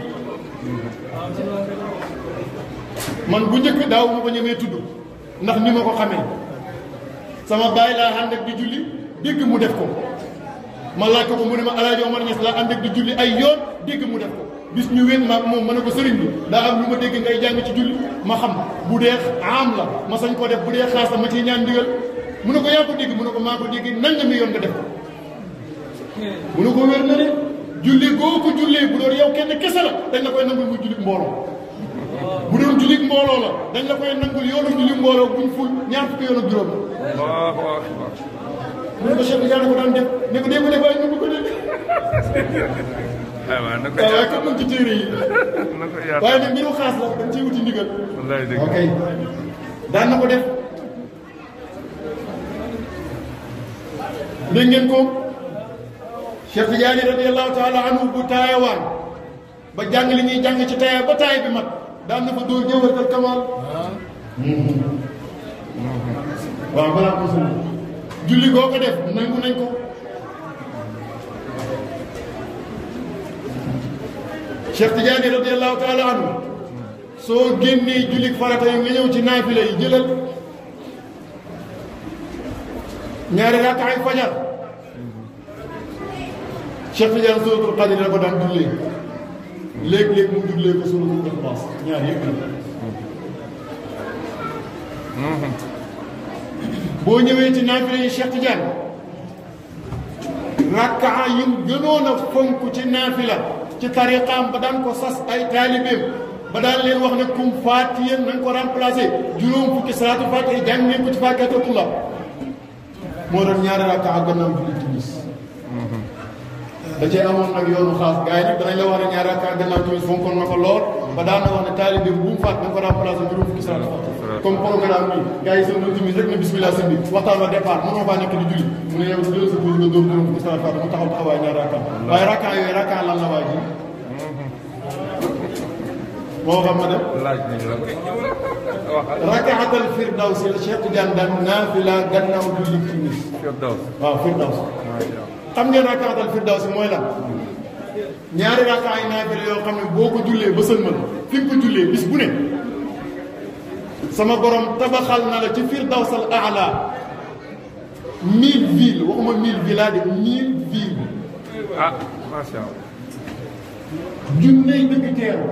man bu njëkk daaw ma ko ñemee tudd ndax ni ma ko xamee sama baay laa ànd ak di julli dégg mu def ko ma laaj ko mu ne ma Alaaji Omar Ñas laa ànd ak di julli ay yoon dégg mu def ko bis ñu wéet maag moom ma ne ko sëriñ bi daa am lu ma dégg ngay jàng ci julli ma xam bu dee am la ma sañ koo def bu dee xaas la ma ciy ñaan ndigal mu ne ko yaa ko dégg mu ne ko maa ko dégg nangami yoon nga def ko mu ne ko wér na ne julli goo ko jullee bu doon yow kenn kese la dañ la koy nangul muy julli mbooloo bu doon jullit mbooloo la dañ la koy nangul yoonu jullit mbooloo buñ ful ñaar fukki yoon ak juróom Allahu akbar. mu ne ko Cheikh Tidiane ko daan def ne ko dee ko def waaye ñu ko def waaw na ko waaye comme moom ci téere yi na ko yaatu. waaye nag mbiru xaas la dañ ciy wuti ndigal wallaay dëgg. ok daan na ko def dégg ngeen ko Cheikh Tidiane radiyallahu taala anhu bu taayawaan ba jàng li ñuy jàng ci taaya ba taay bi mat daan na fa dóor jëwërtal kamal waaw balaa ko sunu julli goo ko def nangu nañ ko Cheikh Tidiane radiyallahu taala anhu soo génnee julli farata yi nga ñëw ci naafila yi jëlal ñaari rakkaay fajar Cheikh Tidiane suratul Qadr la ko daan jullee léeg-léeg mu jullee ko suratul Ixlaas ñaar yëpp boo ñëwee ci naafila yi Cheikh Tidiane rakkaa yim gënoon a fonk ci naafila ci tariqaam ba daan ko sas ay taalibeem ba daan leen wax ne kum faatiya nañ ko remplacé juróom fukki salaatu faatiha jàng ngeen ko ci faatihatullah moo doon ñaari rakkaa gannaaw julli timis da cee amoon nag yoonu xaas gars yi nag danañ la wax ne ñaari rakkaa gannaaw timis fonkoon na ko lool ba daan na wax ne taalibeem bu mu faat nañ ko remplacé juróom fukki salaatu faatiha comme programme bi gars yi seen na timis rek ne bismillah sëñ bi waxtaan wa départ mënoo faa nekk di julli mu ne yow jël sa pause nga dóor juróom fukki salaatu faatiha mu taxaw taxawaay ñaari rakkaa waaye rakkaa yooyu rakkaa lan la waa ji moo xam ma dem laaj nañ la ko. waxal. rakaatal firdaws la Cheikh Tidiane daan naafila gannaaw julli timis Firdaws. waaw firdaws macha allah. xam ngeen rakaatal firdaws mooy lan ñaari rakaa yi naafila yoo xam ne boo ko jullee ba sëlmal fi nga ko jullee bis bu ne sama borom tabaxal na la ci firdaws al aala 1000 villes waxuma 1000 villas de 1000 villes ah macha allah. junney dëkk teeru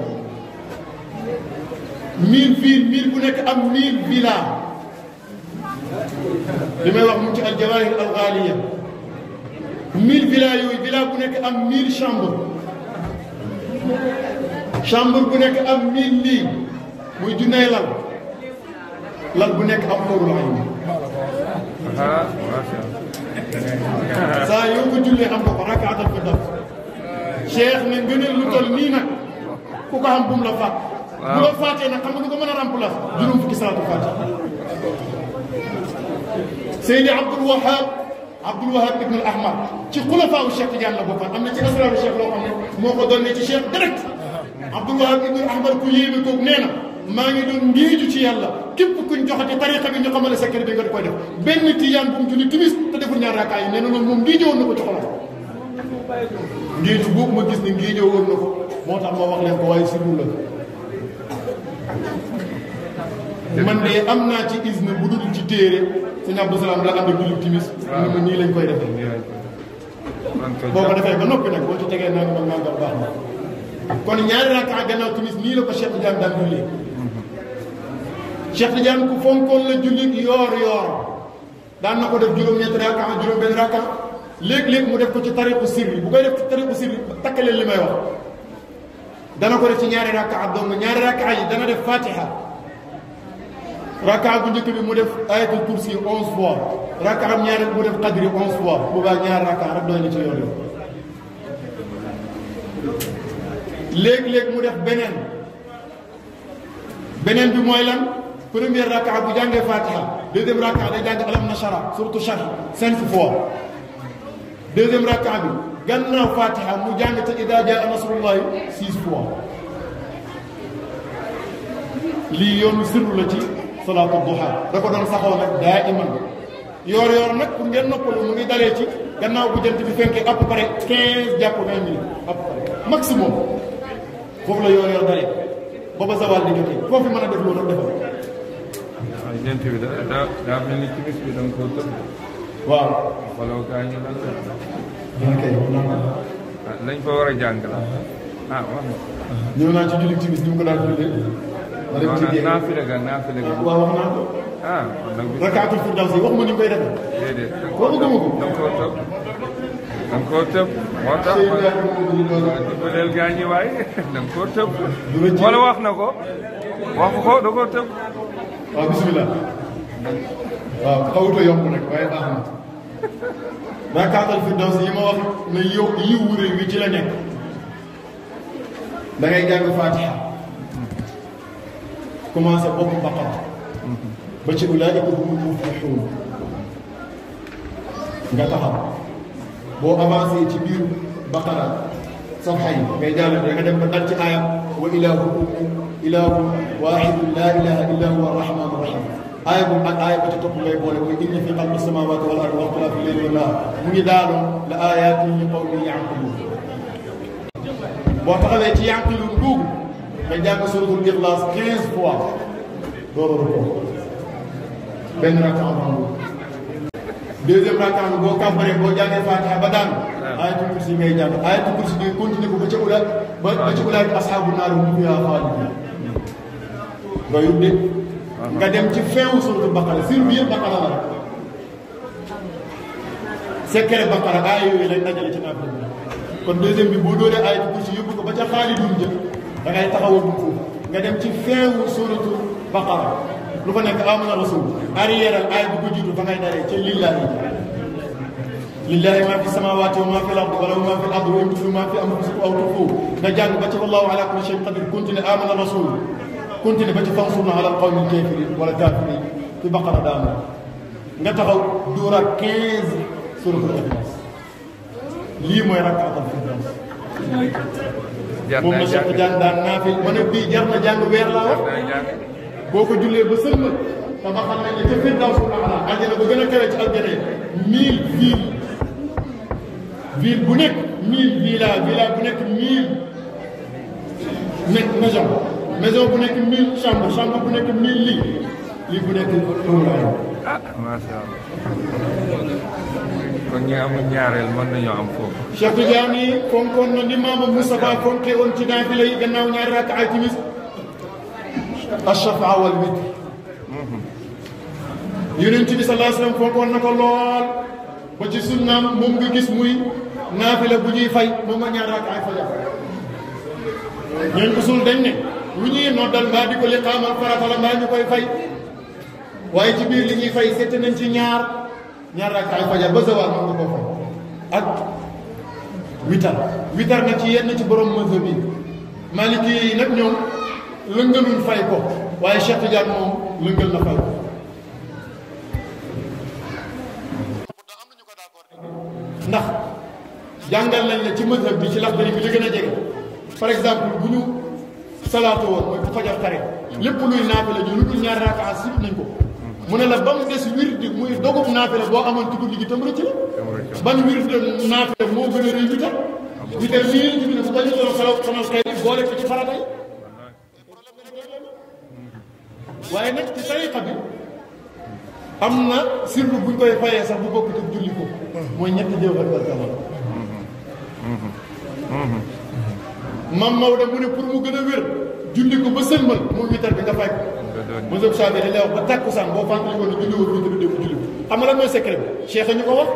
1000 villes 1000 bu nekk am 1000 villas li may wax mu ci al jawahir al ghaliya 1000 villas yooyu villa bu nekk am 1000 chambres chambre bu nekk am 1000 lits muy junney lal bu nekk am xóorul ayn ah macha allah. saa yoo ko jullee am nga ko rakaatal fi daf cheikh ne ngëneel lu toll nii nag ku ko xam bu mu la faat bu la faatee nag xam nga lu ko mën a remplacer juróom fukki salaatu faatiha Seydi Abdul Wahab ibn al Ahmar ci xulafaawu Cheikh Tidiane la bokkoon am na ci asraaru Cheikh loo xam ne moo ko doon ne ci Cheikh direct Abdul Wahab ibn al Ahmar ku yéeme kooku nee na maa ngi doon ngiiju ci yàlla képp kuñ joxati tariqa bi ñu xamale secret bi nga di koy def benn tijaan bu mu julli timis te deful ñaar rakkaa yi nee na loolu moom ngiijoo woon na ko ci xolam ngiiju boobu ma gis ne ngiijoo woon na ko moo tax ma wax leen ko waaye sirru la man de am naa ci isne bu dul ci téere sëñ Abdou Salaam la ànd ak julli timis ni ma nii lañ koy defee boo ko defee ba noppi nag boo ci tegee nanga mag nangam baax na kon ñaari rakkaa gannaaw timis nii la ko Cheikh Tidiane daan jullee Cheikh Tidiane ku fonkoon la julli yoor daan na ko def juróom-ñetti rakkaa juróom-benn rakkaa léeg-léeg mu def ko ci tariqu sirri bu koy def ci tariqu sirri takkaleen li may wax dana ko def ci ñaari rakkaa donc ñaari rakkaa yi dana def fatiha rakkaa bu njëkk bi mu def ayatul kursi 11 fois rakkaa am ñaareel mu def qadri 11 fois bu baax ñaari rakkaa rek doy na ci yoon léeg-léeg mu def beneen bi mooy lan première rakkaa bu jàngee fatiha deuxième rakkaa day jàng alam nashara surtout charh 5 fois deuxième rakkaa bi gannaaw fatiha mu jàng te ida jaa nasrullahi 6 fois lii yoonu sirru la ci salaatu duha da ko doon saxoo nag daa iman yoor nag pour ngeen noppalu mu ngi dalee ci gannaaw bu jant bi fenkee à peu près 15 jàpp 20 minutes à peu près maximum foofu la yoor dalee booba zawal di jotee foofu mën a def loolu defal waaw jant bi daa mel ni timis bi da nga koo tëb. waaw xooloo gaa ñu lan la. ah lañ fa war a jàng la. ah wax nga. ñëw naa ci julli timis ni mu ko daan jullee. ma dem ci géej naafile ga. waaw wax naa ko. ah kon nag. rakaatul firdawsi waxuma ni ñu koy defee. déedéet waxuma ko. da nga koo tëb. da nga koo tëb. moo tax Seydou Ndiaye moom dimbaleel gaa ñi waaye da nga koo tëb. du la wala wax na ko. waxu ko da koo tëb. waaw bisimilah. waaw xawuta yomb nag waaye baax na. rakaatal firdaws yi ma wax ne yow yi wure wi ci la nekk. da ngay jàng Fatiha. commencé bopp Baqara. ba ci ulaa'ika humul muflihuun. nga taxaw. boo avancé ci biir Baqara. safha yi ngay jàll da nga dem ba dal ci aaya wa ilaahukum ilaahun waahidun laa ilaaha illaa huwa ar-rahmaanu r-rahiim aaya boobu ak aaya ba ci topp ngay boole mooy inna fi xalqi samaawaati wal ardi wa ixtilaafi l-layli wan nahaar mu ngi daaloon la aayaatin li qawmin ya'qiluun boo taxawee ci ya'qiluun googu nga jàng suratul Ixlaas 15 fois door a ko benn rakka am deuxième rakka boo kàmbaree boo jàngee Faatiha ba daan ayatul kursi ngay jàng ayatul kursi bi continué ko ba ca ula ba ci ulaay asxaabu naar hum fiihaa xaaliduun nga yóbbu nga dem ci feewu suratul Baqara sir bi yëpp Baqara la secret Baqara aaya yooyu lay dajale ci naafila bi kon deuxième bi boo doolee ayatul kursi yóbbu ko ba ca xaaliduun jëm da ngay taxawal bu foofu nga dem ci feewu suratul Baqara lu fa nekk amana rasul arrière aaya bu ko jiitu fa ngay daree ca lillahi ma fi samawati wa ma fi l-ardi wa lahu ma fi l-ardi wa in tubdu ma fi anfusikum aw tuxfuuhu nga jàng ba ci wallahu ala kulli shay'in qadir continué amana rasul continué ba ci fansurna ala al-qawmi al-kafirin wala kafirin fi Baqara daana nga taxaw dóora 15 suratul Ixlaas lii mooy rakaatul firdaws moom la Cheikh Tidiane daan naafi ma ne bii jar na jàng weer laa wax boo ko jullee ba sëlma dama xam ne ca firdawsul a'laa aljana ba gën a kawe ci aljana 1000 ville bu nekk 1000 villa bu nekk 1000 maison bu nekk 1000 chambre bu nekk 1000 lii bu nekk tuuraay. macha allah kon ñi amul ñaareel mën nañoo am foofu. Cheikh Tidiane yi fonkoon na ni Maama Moustapha fonke woon ci naafila yi gannaaw ñaari rakka ay timis ash-shafaa wal witr. Yonent bi sallallahu alayhi wa sallam fonkoon na ko lool ba ci sunnaam moom nga gis muy naafila bu ñuy fay moom nga ñaar rakka ay fajar ñooñ usul dañ ne lu ñuy noddal mbaa di ko liqaamal farata la mbaa ñu koy fay waaye ci biir li ñuy fay seet nañ ci ñaar rakka ay fajar ba zawal moom nga ko fay ak witar nag ci yenn ci borom mazhab bi maliki yi nag ñoom lëngaluñ fay ko waaye Cheikh Tidiane moom lëngal na fay ko ndax jàngal nañ la ci mazhab bi ci Laxdari bi li gën a jege par exemple bu ñu salaatu woon mooy bu fajar xare lépp luy naafila ñu lu dul ñaari rakaa sib nañ ko mu ne la ba mu des wirdi muy dogub naafila boo amoon ci guddi gi tam rëcc la ban wirdi naafila moo gën a rëy witar nii lañ ci bind bu bañu doon xanal xëy boole ko ci farata yi waaye nag ci tariqa bi am na sirru buñ koy fayee sax bu bokk ak julli ko mooy ñetti jëwal wal kamal mam Maodo mu ne pour mu gën a wér julli ko ba sëlmal moom witar bi nga fay ko mosab Saabi dañ lay wax ba tàkkusaan boo fàttali ko ne julli woo witar bi ko julli xam nga lan mooy secret bi Cheikh ñu ko wax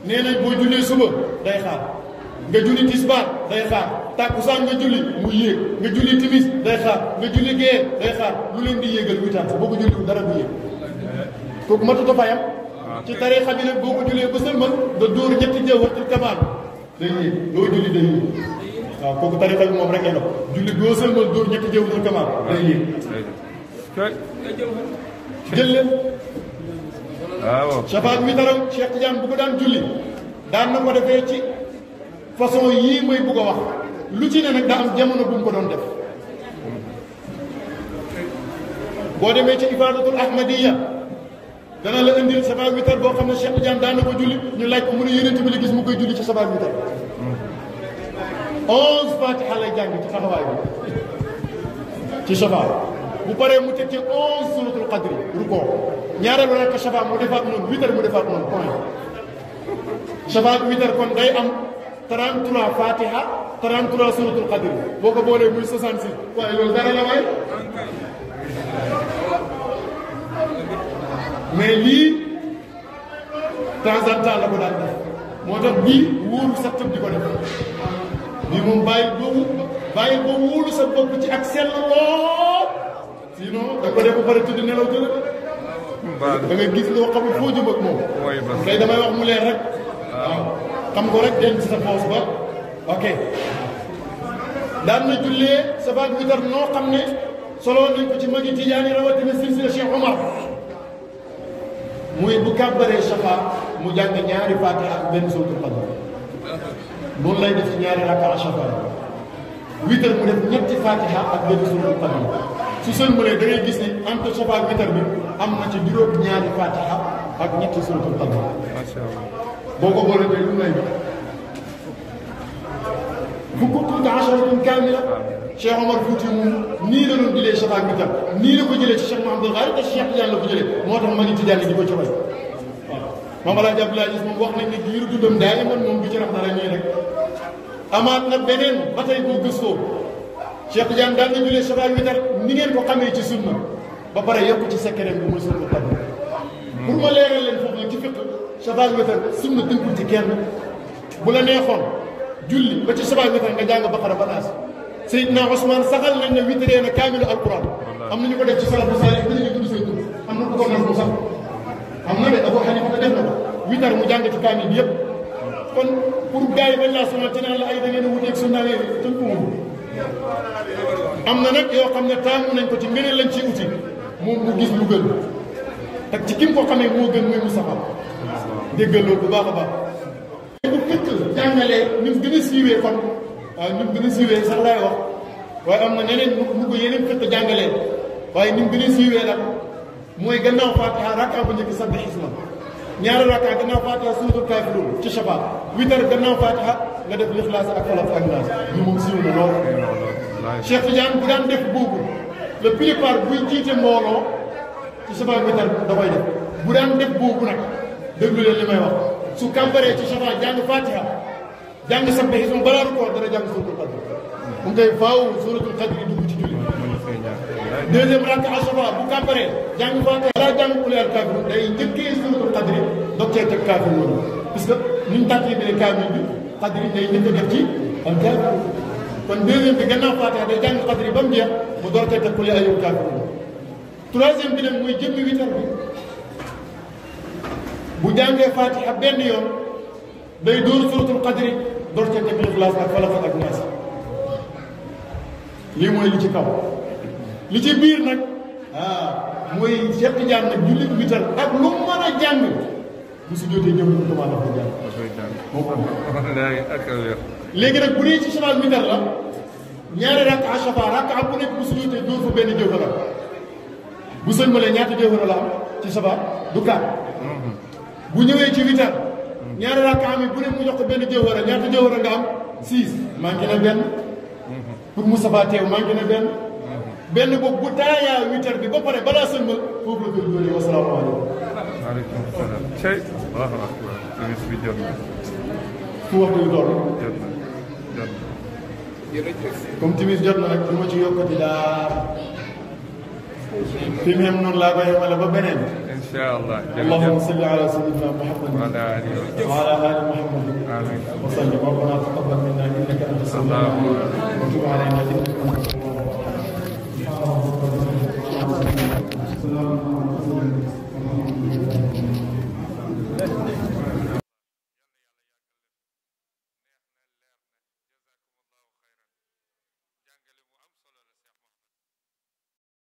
nee nañ boo jullee suba day xaar nga julli tisbaar day xaar tàkkusaan nga julli mu yéeg nga julli timis day xaar nga julli gée day xaar lu leen di yéegal witar boo ko julli dara du yéeg kooku matuta fayam ci tariixa bi nag boo ko jullee ba sëlmal nga dóor ñetti jawharatul kamaal day yéeg loo julli day yéeg waaw kooku tariixa bi moom rek la julli boo sëlmal dóor ñetti jawharatul kamaal day yéeg jël leen waaw shafaat mi taram Cheikh Tidiane bu ko daan julli daan na ko defee ci façon yii mooy bugg a wax lu ci ne nag daa am jamono bu mu ko doon def boo demee ci ibaadatul ahmadiya dana la indil sabaa witar boo xam ne Cheikh Tidiane daan na ko julli ñu laaj ko mu ne yonent bi la gis mu koy julli ci sabaa witar 11 fatiha lay jàng ci taxawaay bi ci sabaa bu paree mu teg ci 11 suratul qadri ruko ñaareelu rakk sabaa mu defaat noonu witar mu defaat noonu point sabaa witar kon day am 33 fatiha 33 suratul qadri boo ko boolee muy 66 waaye loolu dara la waay mais lii temps en temps la ko daan def moo tax bii wóolu sa tëb di ko def bii moom bàyyi boobu wóolu sa bopp ci ak sell lool sinon da ko def ba pare tudd nelaw jëla da nga gis loo xamul foo jëm ak moom kay damay wax mu leer rek waaw xam ko rek denc sa poos ba ok daan na jullee safaak witar noo xam ne solo nañ ko ci magi Tijaani rawatina silsila Cheikh Omar muy bu kàbbaree safa mu jàng ñaari fatiha ak benn suratul qadr noonu lay def ci ñaari rakka safa witar mu def ñetti fatiha ak benn suratul qadr su sëlmalee da ngay gis ne entre safa ak witar bi am na ci juróom ñaari fatiha ak ñetti suratul qadr boo ko boolee tey lu lay jox fukk tuuti asharatun kaamila Cheikh Omar Fouti moom nii la doon jëlee safa ak witar nii la ko jëlee ci Cheikh Mouhamadul Ghali te Cheikh Tidiane la ko jëlee moo tax magi Tidiane di ko ci way waaw Maam Alaaji Abdoulaye Niass moom wax nañ ne giiru dundam daa iman moom bi ci rax dara ñuy rek amaat na beneen ba tey boo gëstoo Cheikh Tidiane daan na jullee safa ak witar ni ngeen ko xamee ci sunna ba pare yokk ci secret bi muy sunna tab pour ma leeral leen foofu nag ci fiq safa ak witar sunna tënkul ci kenn bu la neexoon julli ba ci safa ak witar nga jàng Baqara ba Naas Seydina Ousmane saxal nañ ne witaree na kaamilu alquran am na ñu ko def ci salafu saalih dañuy tudd seen tur am na ku ko nas bu sax am na de Abu Hanifa def na ko witar mu jàng ci kaamil bi yëpp kon pour gars yi bañ laa sonal ci naan la ay da ngeen a wuteeg sunna tënkuwul am na nag yoo xam ne taamu nañ ko ci ngëneel lañ ciy uti moom mu gis lu gën ak ci kim ko xamee moo gën muy Mustafa déggal loolu bu baax a baax bu fekk jàngalee ni mu gën a siiwee kon waaw ni mu gën a siiwee sax laay wax waaye am na neneen nu ko yeneen fekk jàngalee waaye ni mu gën a siiwee nag mooy gannaaw Fatiha rakka bu njëkk sabbi xisma ñaari rakka gannaaw Fatiha suuratul kaafiruun ci shabaab witar gannaaw Fatiha nga def lixlaas ak falaq ak naas ñu moom siiw na lool Cheikh Tidiane bu daan def boobu la plupart buy jiite mbooloo ci shabaab witar da koy def bu daan def boobu nag déglu leen li may wax su kàmbaree ci shabaab jàng Fatiha jàng sabbi xisma balaa rukkoo dana jàng suuratul qadr mu ngay faaw suuratul qadr dugg ci julli deuxième rakka asaba bu kàmbaree jàng Fatiha balaa jàng qul yaa kaafiruun day njëkkee suuratul qadr doog cee teg kaafiruun parce que ni ñu tàkkee bi kaamil bi qadr day njëkk a def ci al kaafiruun kon deuxième bi gannaaw Fatiha day jàng qadr ba mu jeex mu door cee teg qul yaa ayyuhal kaafiruun troisième bi nag mooy jëmmi witar bi bu jàngee Fatiha benn yoon day dóor suuratul qadr door cee teg Ixlaas ak Falaq ak Naas lii mooy li ci kaw li ci biir nag mooy Cheikh Tidiane nag jullit witar ak lu mën a jàng bu si jotee ñëw ñu commencé ko jàng léegi nag bu dee ci safaak witar la ñaari rakka à safa rakka bu nekk bu si jotee dóor fa benn jëwhara bu sëlmalee ñaata jëwhara la am ci safa du kaat bu ñëwee ci witar ñaari rakka am bu nekk mu jox ko benn jëwhara ñaata jëwhara nga am 6 manqué na benn pour Moustapha teew manqué na benn boobu bu taayaa witar bi ba pare balaa sëlmal foofu la koy dóoree wasalaamaaleykum. waaleykum salaam. Cheikh. waaw waaw. timis bi jot na. fu waxtu bi toll. jot na jot na. comme timis jot na nag du ma ci yokkati daal. fi mu yem noonu laa koy yemale ba beneen. incha allah. allahumma salli ala sayyidina Muhammad wa ala alihi wa ala ali Muhammad. amiin. wa sallim rabbana taqabbal minna innaka anta as-sami'ul alim wa tub alayna innaka